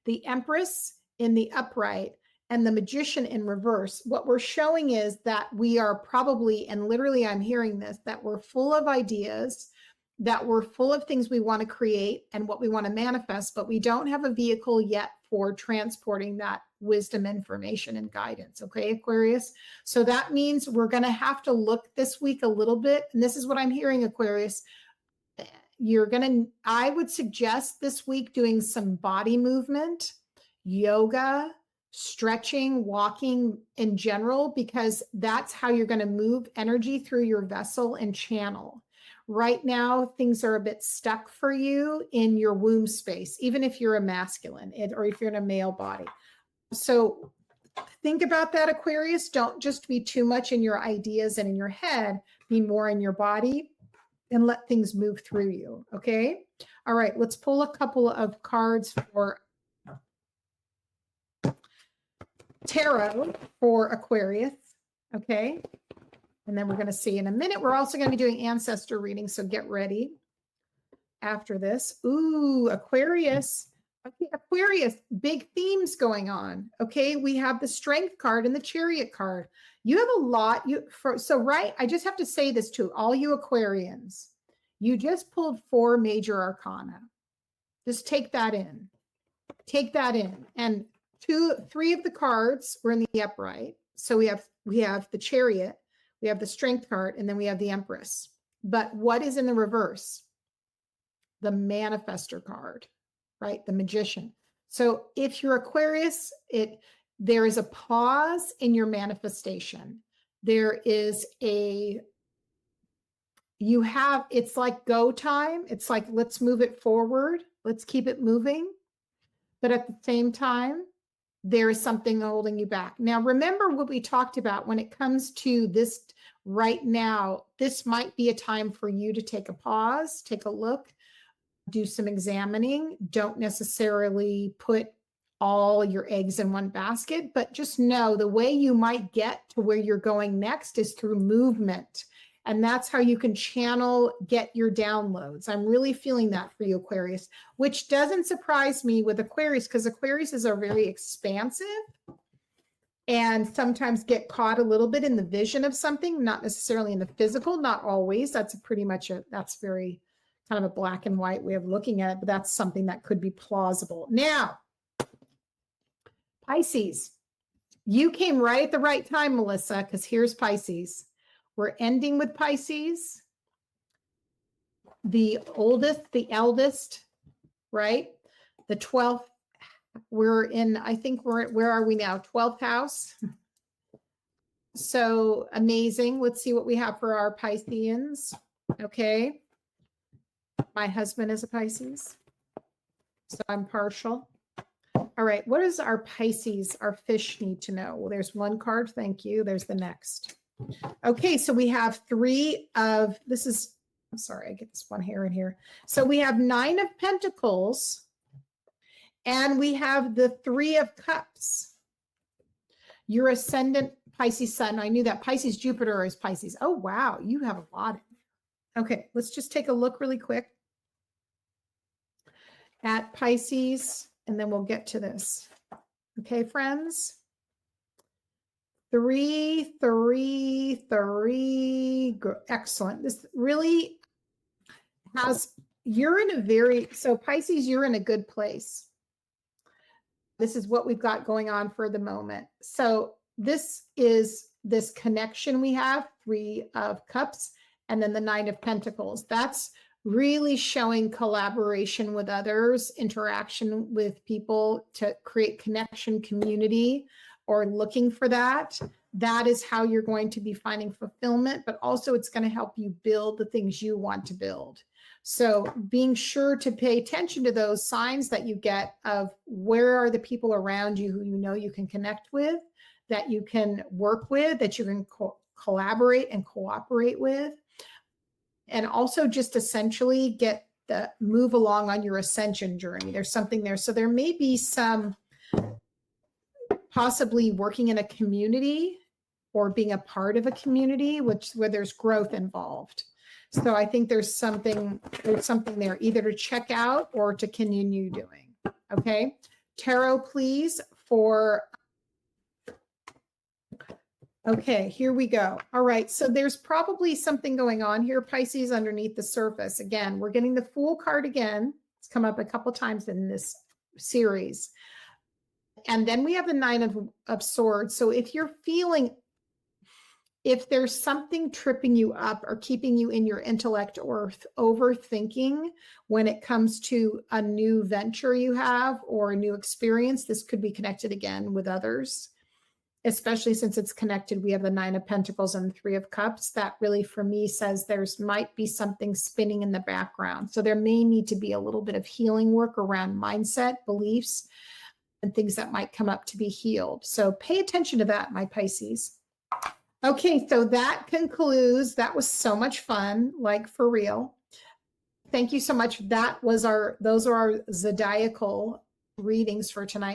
the Empress in the upright and the Magician in reverse, what we're showing is that we are probably, and literally I'm hearing this, that we're full of ideas, that we're full of things we want to create and what we want to manifest, but we don't have a vehicle yet for transporting that wisdom, information, and guidance. Okay, Aquarius. So that means we're going to have to look this week a little bit. And this is what I'm hearing, Aquarius. I would suggest this week doing some body movement, yoga, stretching, walking in general, because that's how you're going to move energy through your vessel and channel. Right now, things are a bit stuck for you in your womb space, even if you're a masculine or if you're in a male body. So think about that, Aquarius. Don't just be too much in your ideas and in your head, be more in your body and let things move through you. Okay. All right. Let's pull a couple of cards for tarot for Aquarius. Okay. And then we're going to see in a minute. We're also going to be doing ancestor readings, so get ready after this. Ooh, Aquarius. Okay, Aquarius, big themes going on. Okay, we have the Strength card and the Chariot card. You have a lot. I just have to say this to all you Aquarians. You just pulled 4 major arcana. Just take that in. Take that in. And 3 of the cards were in the upright. So we have the Chariot. We have the Strength card, and then we have the Empress. But what is in the reverse? The Manifestor card, right? The Magician. So if you're Aquarius, there is a pause in your manifestation. It's like go time. It's like, let's move it forward. Let's keep it moving. But at the same time, there is something holding you back. Now, remember what we talked about when it comes to this right now. This might be a time for you to take a pause, take a look, do some examining. Don't necessarily put all your eggs in one basket, but just know the way you might get to where you're going next is through movement. And that's how you can get your downloads. I'm really feeling that for you, Aquarius, which doesn't surprise me with Aquarius, because Aquariuses are very expansive and sometimes get caught a little bit in the vision of something, not necessarily in the physical, not always. That's very kind of a black and white way of looking at it, but that's something that could be plausible. Now, Pisces, you came right at the right time, Melissa, because here's Pisces. We're ending with Pisces. The oldest, the eldest, right? The 12th, we're in, I think where are we now? 12th house. So amazing. Let's see what we have for our Pisceans. Okay. My husband is a Pisces, so I'm partial. All right. What does our Pisces, our fish, need to know? Well, there's one card. Thank you. There's the next. Okay. So we have three of, this is, I'm sorry, I get this one hair in here. So we have 9 of Pentacles and we have the 3 of Cups. Your ascendant Pisces sun. I knew that. Pisces Jupiter is Pisces. Oh, wow. You have a lot. Okay. Let's just take a look really quick at Pisces, and then we'll get to this. Okay, friends? 3, 3, 3. Excellent. This really has, you're in a very, so Pisces, you're in a good place. This is what we've got going on for the moment. So this is this connection we have, 3 of Cups, and then the 9 of Pentacles. That's really showing collaboration with others, interaction with people to create connection, community, or looking for that. That is how you're going to be finding fulfillment, but also it's going to help you build the things you want to build. So being sure to pay attention to those signs that you get of where are the people around you who you know you can connect with, that you can work with, that you can collaborate and cooperate with. And also just essentially get the move along on your ascension journey. There's something there. So there may be some possibly working in a community or being a part of a community, where there's growth involved. So I think there's something there either to check out or to continue doing. Okay. Tarot, please, for okay, here we go. All right, so there's probably something going on here, Pisces, underneath the surface. Again, we're getting the Fool card again. It's come up a couple times in this series. And then we have the 9 of Swords. So if you're feeling, if there's something tripping you up or keeping you in your intellect or overthinking when it comes to a new venture you have or a new experience, this could be connected again with others. Especially since it's connected, we have the 9 of Pentacles and the 3 of Cups. That really, for me, says there's might be something spinning in the background. So there may need to be a little bit of healing work around mindset, beliefs, and things that might come up to be healed. So pay attention to that, my Pisces. Okay, so that concludes. That was so much fun, like for real. Thank you so much. Those are our zodiacal readings for tonight.